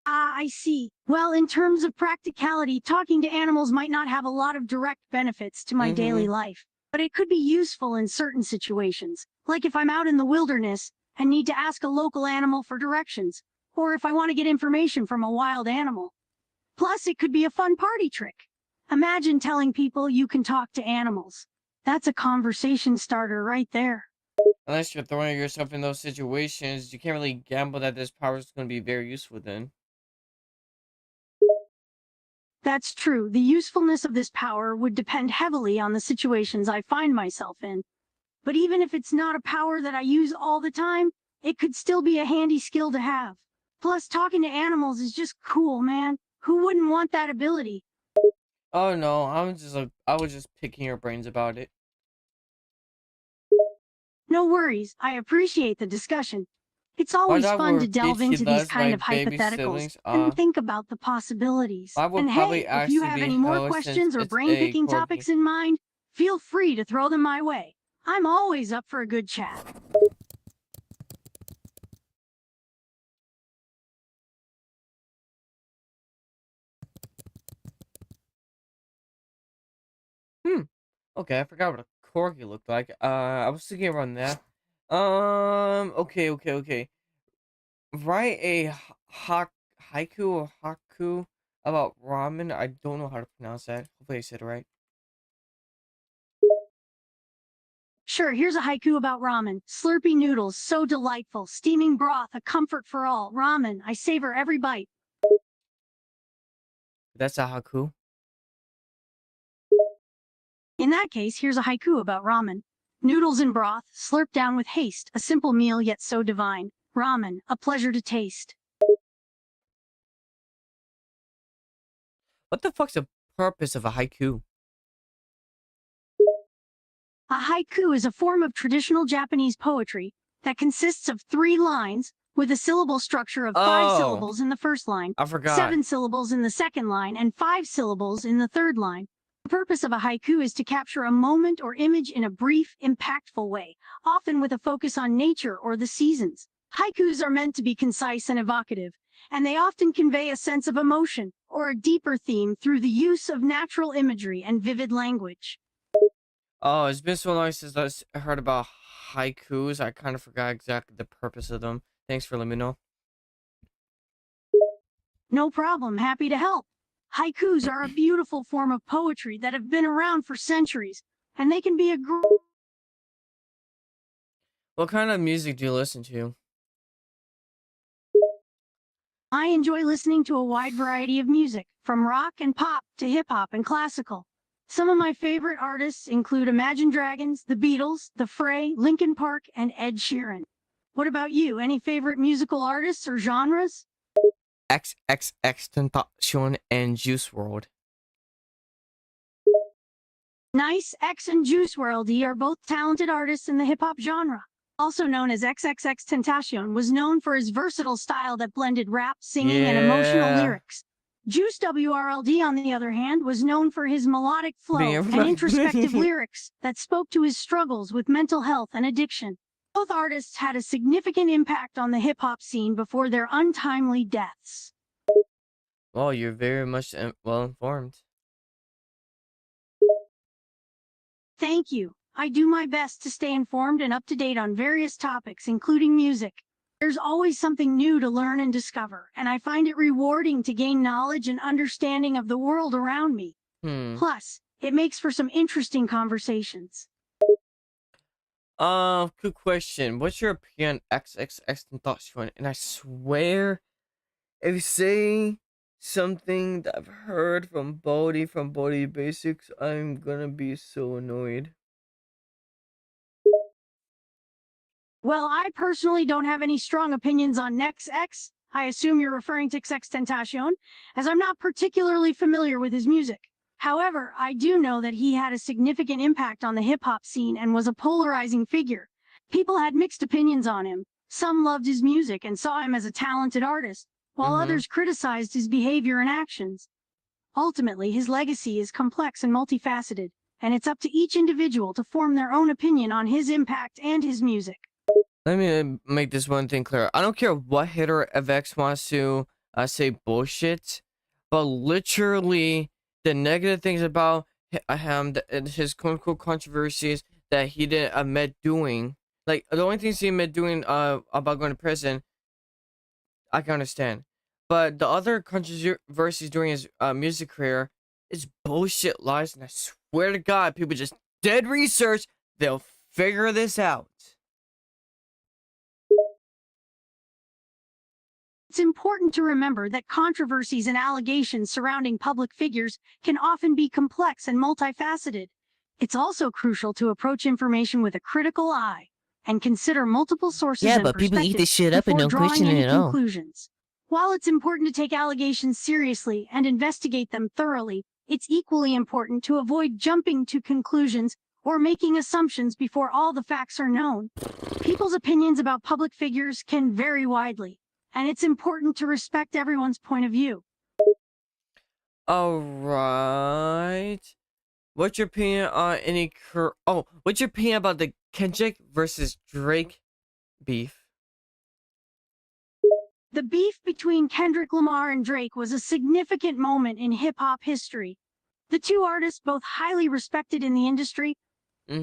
Ah, I see. Well, in terms of practicality, talking to animals might not have a lot of direct benefits to my daily Mm-hmm. life, but it could be useful in certain situations, like if I'm out in the wilderness and need to ask a local animal for directions, or if I want to get information from a wild animal. Plus, it could be a fun party trick. Imagine telling people you can talk to animals. That's a conversation starter right there. Unless you're throwing yourself in those situations, you can't really gamble that this power is going to be very useful then. That's true. The usefulness of this power would depend heavily on the situations I find myself in. But even if it's not a power that I use all the time, it could still be a handy skill to have. Plus, talking to animals is just cool, man. Who wouldn't want that ability? Oh no, I was just picking your brains about it. No worries, I appreciate the discussion. It's My always dog fun will to delve repeat she into these loves kind my of baby hypotheticals siblings. and think about the possibilities. Mine will And probably hey, if you actually have be any more held since questions or it's a brain-picking corgi. topics in mind, feel free to throw them my way. I'm always up for a good chat. Hmm. Okay, I forgot what a corgi looked like. I was thinking around that. Okay. Write a haiku or haku about ramen. I don't know how to pronounce that. Hopefully I said it right. Sure, here's a haiku about ramen. Slurpy noodles, so delightful. Steaming broth, a comfort for all. Ramen, I savor every bite. That's a haku. In that case, here's a haiku about ramen. Noodles in broth, slurped down with haste. A simple meal, yet so divine. Ramen, a pleasure to taste. What the fuck's the purpose of a haiku? A haiku is a form of traditional Japanese poetry that consists of 3 lines with a syllable structure of 5 Oh, syllables in the first line, I forgot. 7 syllables in the second line, and 5 syllables in the third line. The purpose of a haiku is to capture a moment or image in a brief, impactful way, often with a focus on nature or the seasons. Haikus are meant to be concise and evocative, and they often convey a sense of emotion or a deeper theme through the use of natural imagery and vivid language. Oh, it's been so long since I heard about haikus. I kind of forgot exactly the purpose of them. Thanks for letting me know. No problem, happy to help. Haikus are a beautiful form of poetry that have been around for centuries, and they can be a What kind of music do you listen to? I enjoy listening to a wide variety of music, from rock and pop to hip hop and classical. Some of my favorite artists include Imagine Dragons, The Beatles, The Fray, Linkin Park, and Ed Sheeran. What about you? Any favorite musical artists or genres? XXX Tentacion and Juice World. Nice X and Juice WRLD are both talented artists in the hip-hop genre. Also known as XXX Tentacion, was known for his versatile style that blended rap, singing, and emotional Yeah. lyrics. Juice WRLD, on the other hand, was known for his melodic flow Being and right. introspective lyrics that spoke to his struggles with mental health and addiction. Both artists had a significant impact on the hip-hop scene before their untimely deaths. Well, you're very much well informed. Thank you. I do my best to stay informed and up to date on various topics, including music. There's always something new to learn and discover, and I find it rewarding to gain knowledge and understanding of the world around me. Plus, it makes for some interesting conversations. Good question. What's your opinion on XXX Tentacion? And I swear, if you say something that I've heard from Bodhi Basics, I'm gonna be so annoyed. Well, I personally don't have any strong opinions on NextX. I assume you're referring to XX Tentacion, as I'm not particularly familiar with his music. However, I do know that he had a significant impact on the hip-hop scene and was a polarizing figure. People had mixed opinions on him. Some loved his music and saw him as a talented artist, while others criticized his behavior and actions. Ultimately, his legacy is complex and multifaceted, and it's up to each individual to form their own opinion on his impact and his music. Let me make this one thing clear. I don't care what hater of X wants to say bullshit, but literally the negative things about him, his quote unquote controversies that he didn't admit doing, like the only things he admit doing about going to prison, I can understand. But the other controversies during his music career is bullshit lies, and I swear to God, people just did research, they'll figure this out. It's important to remember that controversies and allegations surrounding public figures can often be complex and multifaceted. It's also crucial to approach information with a critical eye and consider multiple sources and perspectives before drawing any conclusions. While it's important to take allegations seriously and investigate them thoroughly, it's equally important to avoid jumping to conclusions or making assumptions before all the facts are known. People's opinions about public figures can vary widely, and it's important to respect everyone's point of view. Alright. What's your opinion on what's your opinion about the Kendrick versus Drake beef? The beef between Kendrick Lamar and Drake was a significant moment in hip-hop history. The two artists, both highly respected in the industry,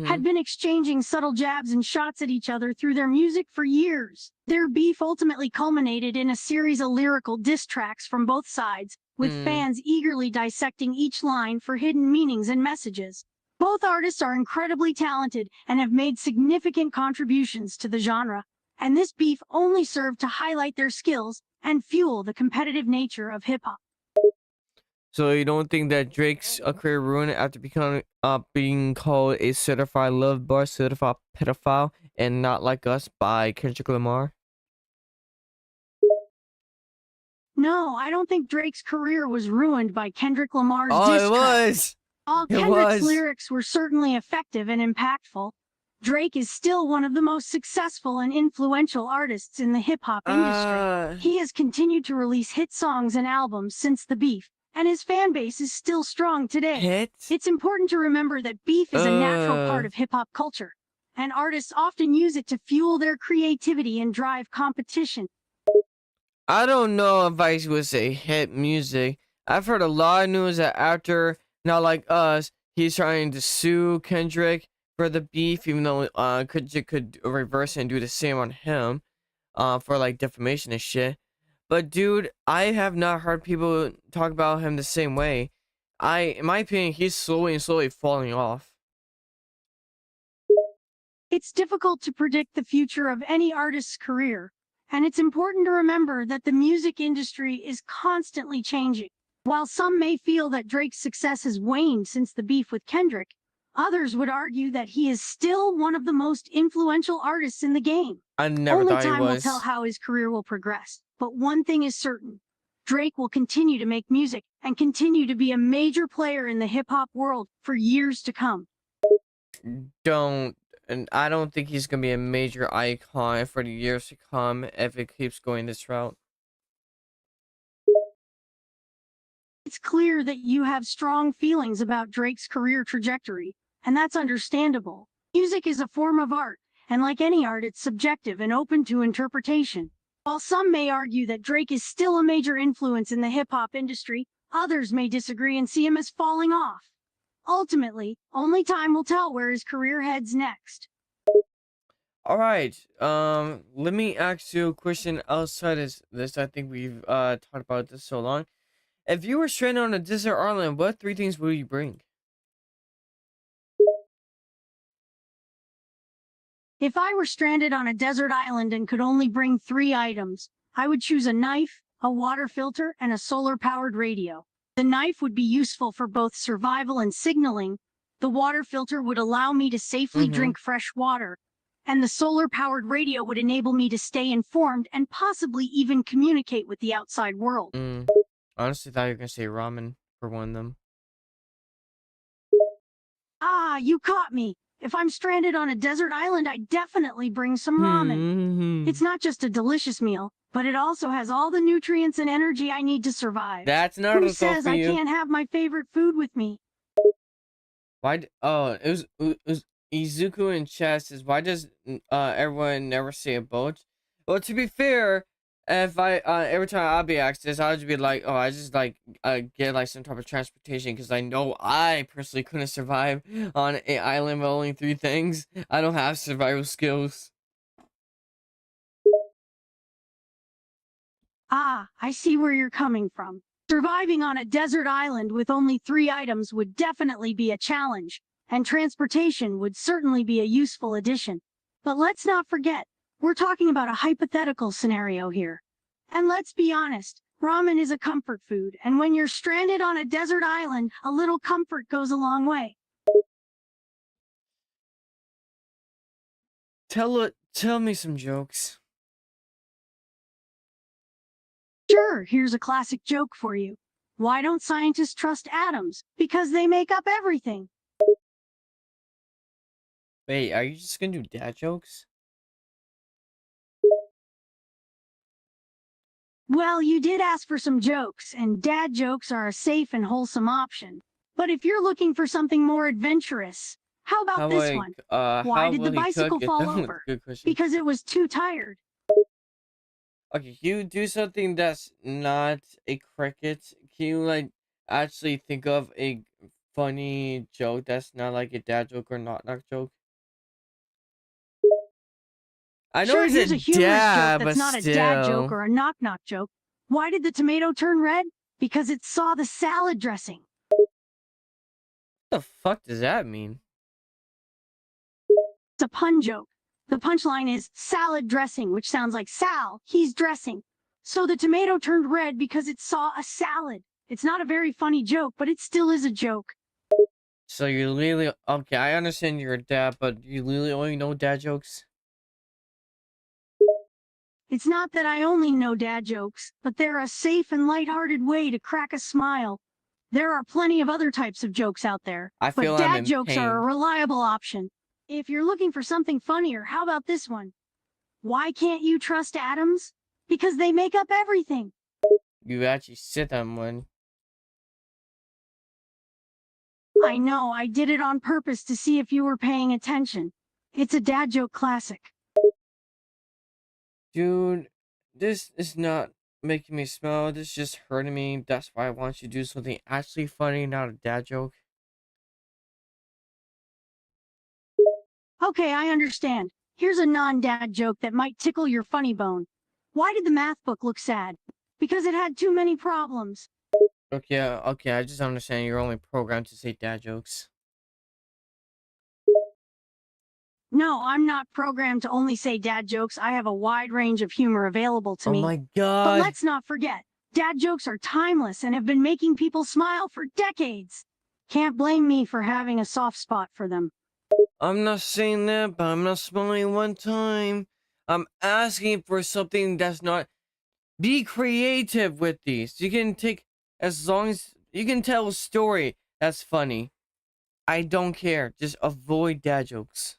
had been exchanging subtle jabs and shots at each other through their music for years. Their beef ultimately culminated in a series of lyrical diss tracks from both sides, with fans eagerly dissecting each line for hidden meanings and messages. Both artists are incredibly talented and have made significant contributions to the genre, and this beef only served to highlight their skills and fuel the competitive nature of hip-hop. So you don't think that Drake's career ruined after becoming being called a certified love bar, certified pedophile, and not like us by Kendrick Lamar? No, I don't think Drake's career was ruined by Kendrick Lamar's Oh, diss it track. was. While It Kendrick's was. lyrics were certainly effective and impactful, Drake is still one of the most successful and influential artists in the hip-hop industry. He has continued to release hit songs and albums since the beef, and his fan base is still strong today. Hits? It's important to remember that beef is a natural part of hip-hop culture, and artists often use it to fuel their creativity and drive competition. I don't know if I would say hit music. I've heard a lot of news that after Not Like Us, he's trying to sue Kendrick for the beef, even though Kendrick could reverse it and do the same on him, for like defamation and shit. But dude, I have not heard people talk about him the same way. In my opinion, he's slowly falling off. It's difficult to predict the future of any artist's career, and it's important to remember that the music industry is constantly changing. While some may feel that Drake's success has waned since the beef with Kendrick, others would argue that he is still one of the most influential artists in the game. I never Only thought he time will was. tell how his career will progress, but one thing is certain. Drake will continue to make music and continue to be a major player in the hip-hop world for years to come. Don't, and I don't think he's gonna be a major icon for the years to come if it keeps going this route. It's clear that you have strong feelings about Drake's career trajectory, and that's understandable. Music is a form of art, and like any art, it's subjective and open to interpretation. While some may argue that Drake is still a major influence in the hip-hop industry, others may disagree and see him as falling off. Ultimately, only time will tell where his career heads next. All right. Let me ask you a question outside this. I think we've talked about this so long. If you were stranded on a desert island, what three things would you bring? If I were stranded on a desert island and could only bring 3 items, I would choose a knife, a water filter, and a solar-powered radio. The knife would be useful for both survival and signaling. The water filter would allow me to safely Mm-hmm. drink fresh water. And the solar-powered radio would enable me to stay informed and possibly even communicate with the outside world. Honestly, thought you were gonna say ramen for one of them. Ah, you caught me. If I'm stranded on a desert island, I'd definitely bring some ramen. It's not just a delicious meal, but it also has all the nutrients and energy I need to survive. That's Who Naruto says for I you. can't have my favorite food with me? Oh, it was Izuku in chess is why does everyone never say a boat? Well, to be fair, if I every time I'll be asked this, I'll just be like, oh, I just like get like some type of transportation because I know I personally couldn't survive on an island with only 3 things. I don't have survival skills. Ah, I see where you're coming from. Surviving on a desert island with only 3 items would definitely be a challenge, and transportation would certainly be a useful addition. But let's not forget, we're talking about a hypothetical scenario here. And let's be honest, ramen is a comfort food, and when you're stranded on a desert island, a little comfort goes a long way. Tell me some jokes. Sure, here's a classic joke for you. Why don't scientists trust atoms? Because they make up everything. Wait, are you just gonna do dad jokes? Well, you did ask for some jokes, and dad jokes are a safe and wholesome option. But if you're looking for something more adventurous, how about this one? Why How did will the he cook bicycle it? fall That was a over? good question. Because it was too tired. Okay, can you do something that's not a cricket? Can you like actually think of a funny joke that's not like a dad joke or knock joke? I know Sure, he's a here's a humorous joke dad, but that's not a dad joke still. or a knock-knock joke. Why did the tomato turn red? Because it saw the salad dressing. What the fuck does that mean? It's a pun joke. The punchline is salad dressing, which sounds like Sal, he's dressing. So the tomato turned red because it saw a salad. It's not a very funny joke, but it still is a joke. So you literally okay? I understand you're a dad, but you literally only know dad jokes. It's not that I only know dad jokes, but they're a safe and lighthearted way to crack a smile. There are plenty of other types of jokes out there, I but feel I'm dad in jokes are a pain. reliable option. If you're looking for something funnier, how about this one? Why can't you trust atoms? Because they make up everything. You actually sit on one. I know, I did it on purpose to see if you were paying attention. It's a dad joke classic. Dude, this is not making me smile. This is just hurting me. That's why I want you to do something actually funny, not a dad joke. Okay, I understand. Here's a non-dad joke that might tickle your funny bone. Why did the math book look sad? Because it had too many problems. Okay, okay, I just understand you're only programmed to say dad jokes. No, I'm not programmed to only say dad jokes. I have a wide range of humor available to Oh me. my But god. let's not forget, dad jokes are timeless and have been making people smile for decades. Can't blame me for having a soft spot for them. I'm not saying that, but I'm not smiling one time. I'm asking for something that's not. Be creative with these. You can take as long as you can tell a story that's funny. I don't care. Just avoid dad jokes.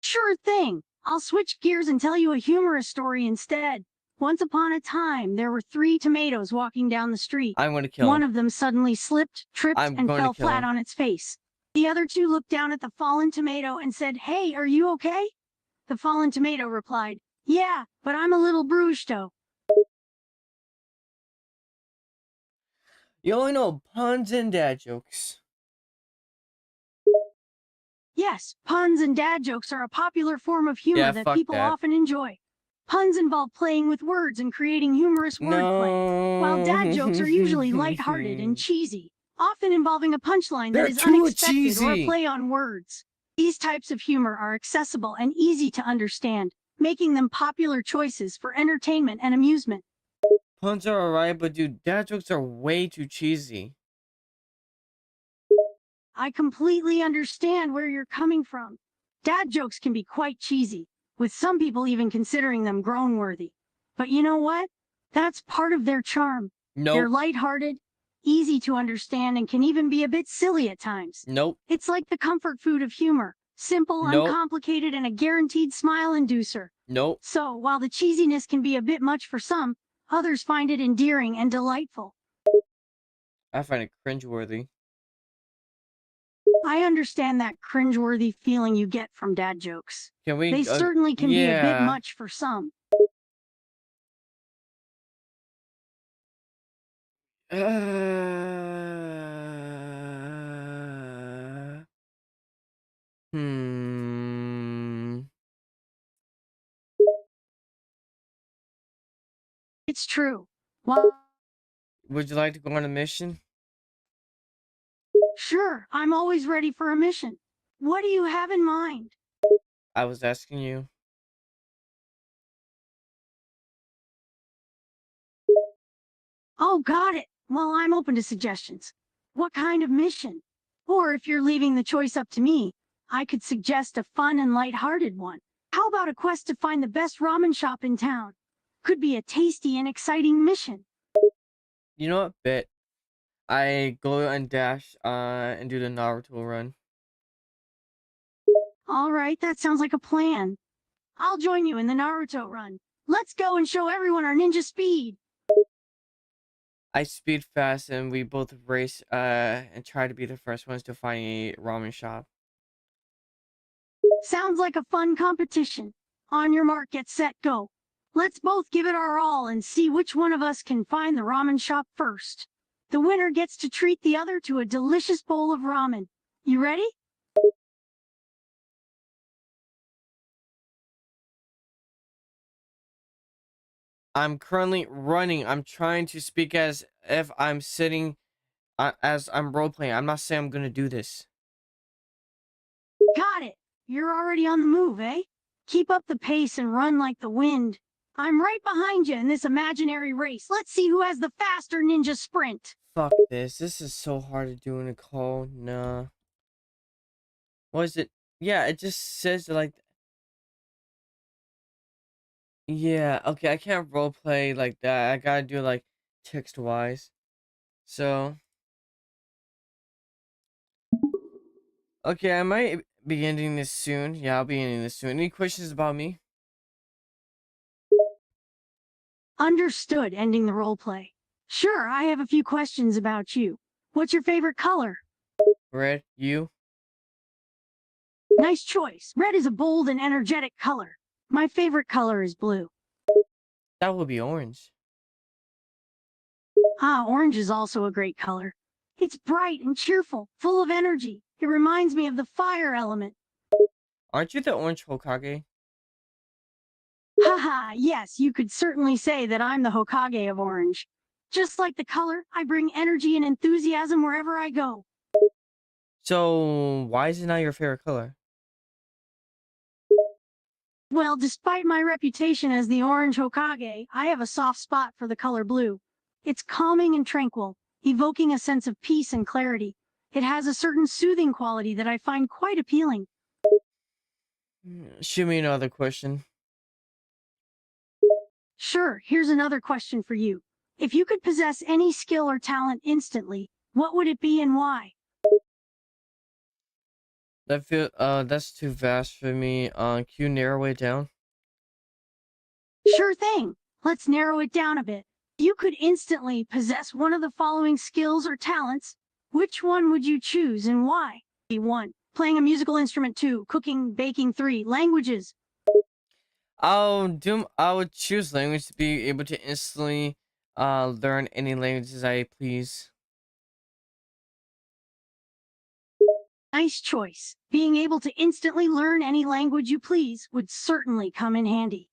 Sure thing. I'll switch gears and tell you a humorous story instead. Once upon a time, there were three tomatoes walking down the street. I'm gonna kill One him. of them suddenly slipped, tripped, I'm and going to fell kill flat him. on its face. The other two looked down at the fallen tomato and said, "Hey, are you okay?" The fallen tomato replied, "Yeah, but I'm a little bruised though." You only know puns and dad jokes. Yes, puns and dad jokes are a popular form of humor Yeah, that fuck people that. often enjoy. Puns involve playing with words and creating humorous wordplay, while No. dad jokes are usually lighthearted and cheesy, often involving a punchline that They're is too unexpected or a cheesy. play on words. These types of humor are accessible and easy to understand, making them popular choices for entertainment and amusement. Puns are alright, but dude, dad jokes are way too cheesy. I completely understand where you're coming from. Dad jokes can be quite cheesy, with some people even considering them groan-worthy. But you know what? That's part of their charm. They're Nope. lighthearted, easy to understand, and can even be a bit silly at times. Nope. It's like the comfort food of humor, simple, Nope. uncomplicated, and a guaranteed smile inducer. Nope. So, while the cheesiness can be a bit much for some, others find it endearing and delightful. I find it cringeworthy. I understand that cringeworthy feeling you get from dad jokes. Can we? They certainly can be a bit Yeah. much for some. Hmm. It's true. Well, Would you like to go on a mission? sure, I'm always ready for a mission. What do you have in mind? I was asking you. Oh, got it. Well, I'm open to suggestions. What kind of mission? Or if you're leaving the choice up to me, I could suggest a fun and light-hearted one. How about a quest to find the best ramen shop in town? Could be a tasty and exciting mission. You know what? Bet I go and dash and do the Naruto run. All right, that sounds like a plan. I'll join you in the Naruto run. Let's go and show everyone our ninja speed. I speed fast and we both race and try to be the first ones to find a ramen shop. Sounds like a fun competition. On your mark, get set, go. Let's both give it our all and see which one of us can find the ramen shop first. The winner gets to treat the other to a delicious bowl of ramen. You ready? I'm currently running. I'm trying to speak as if I'm sitting as I'm role playing. I'm not saying I'm gonna do this. Got it. You're already on the move, eh? Keep up the pace and run like the wind. I'm right behind you in this imaginary race. Let's see who has the faster ninja sprint. Fuck this. This is so hard to do in a call. Nah. What is it? Yeah, it just says like. Yeah, okay, I can't role play like that. I gotta do it like text wise. So, okay, I might be ending this soon. Yeah, I'll be ending this soon. Any questions about me? Understood, ending the role play. Sure, I have a few questions about you. What's your favorite color? Red, you? Nice choice. Red is a bold and energetic color. My favorite color is blue. That would be orange. Ah, orange is also a great color. It's bright and cheerful, full of energy. It reminds me of the fire element. Aren't you the orange Hokage? Haha, yes, you could certainly say that I'm the Hokage of orange. Just like the color, I bring energy and enthusiasm wherever I go. So, why is it not your favorite color? Well, despite my reputation as the orange Hokage, I have a soft spot for the color blue. It's calming and tranquil, evoking a sense of peace and clarity. It has a certain soothing quality that I find quite appealing. Shoot me another question. Sure, here's another question for you. If you could possess any skill or talent instantly, what would it be and why? That's too vast for me. Can you narrow it down? Sure thing. Let's narrow it down a bit. You could instantly possess one of the following skills or talents. Which one would you choose and why? 1. Playing a musical instrument. 2. Cooking, baking. 3. Languages. I would choose language to be able to instantly learn any languages I please. Nice choice. Being able to instantly learn any language you please would certainly come in handy.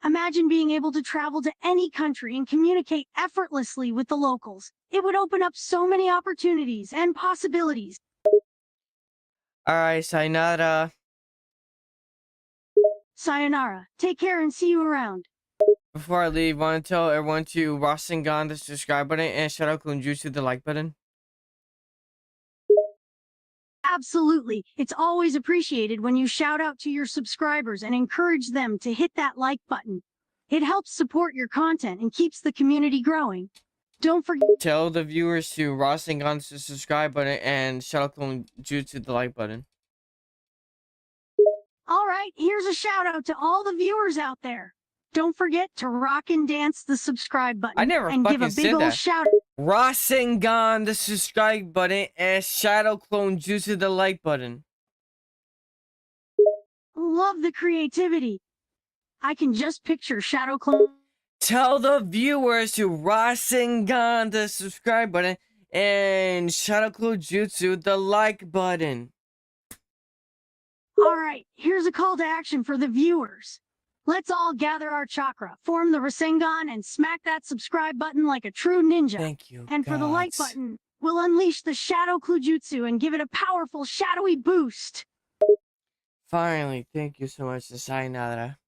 Imagine being able to travel to any country and communicate effortlessly with the locals. It would open up so many opportunities and possibilities. Alright, sayonara. Sayonara. Take care and see you around. Before I leave, want to tell everyone to Rasengan the subscribe button and shout out Kunjutsu the like button. Absolutely. It's always appreciated when you shout out to your subscribers and encourage them to hit that like button. It helps support your content and keeps the community growing. Don't forget. Tell the viewers to Rasengan the subscribe button and shout out Kunjutsu the like button. All right, here's a shout out to all the viewers out there. Don't forget to rock and dance the subscribe button. I never and give a fucking big said ol' that. shout. Rasengan the subscribe button and Shadow Clone Jutsu the like button. Love the creativity. I can just picture Shadow Clone. Tell the viewers to Rasengan the subscribe button and Shadow Clone Jutsu the like button. All right, here's a call to action for the viewers. Let's all gather our chakra, form the Rasengan, and smack that subscribe button like a true ninja. Thank you. And for the like button, we'll unleash the Shadow Klujutsu and give it a powerful shadowy boost. Finally, thank you so much, sayonara.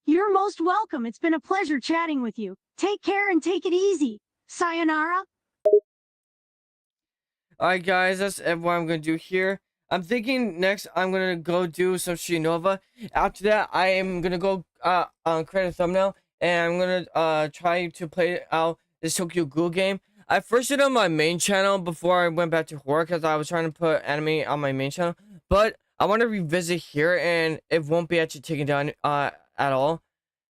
You're most welcome. It's been a pleasure chatting with you. Take care and take it easy. Sayonara. Alright guys, that's what I'm gonna do here. I'm thinking next I'm gonna go do some Shinova. After that, I am gonna go create a thumbnail and I'm gonna try to play out this Tokyo Ghoul game. I first did it on my main channel before I went back to horror because I was trying to put anime on my main channel. But I want to revisit here and it won't be actually taken down at all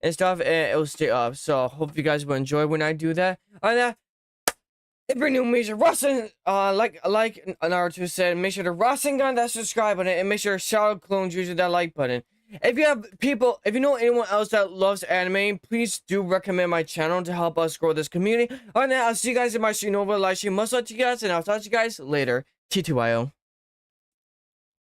and stuff. It will stay up. So hope you guys will enjoy when I do that. Alright, that. If you're new, make sure like Naruto said, make sure to Rasengan that subscribe button and make sure to shout out Clone Juice that like button. If you know anyone else that loves anime, please do recommend my channel to help us grow this community. Alright, now I'll see you guys in my Shinova live stream. Much love to you guys, and I'll talk to you guys later. TTYO.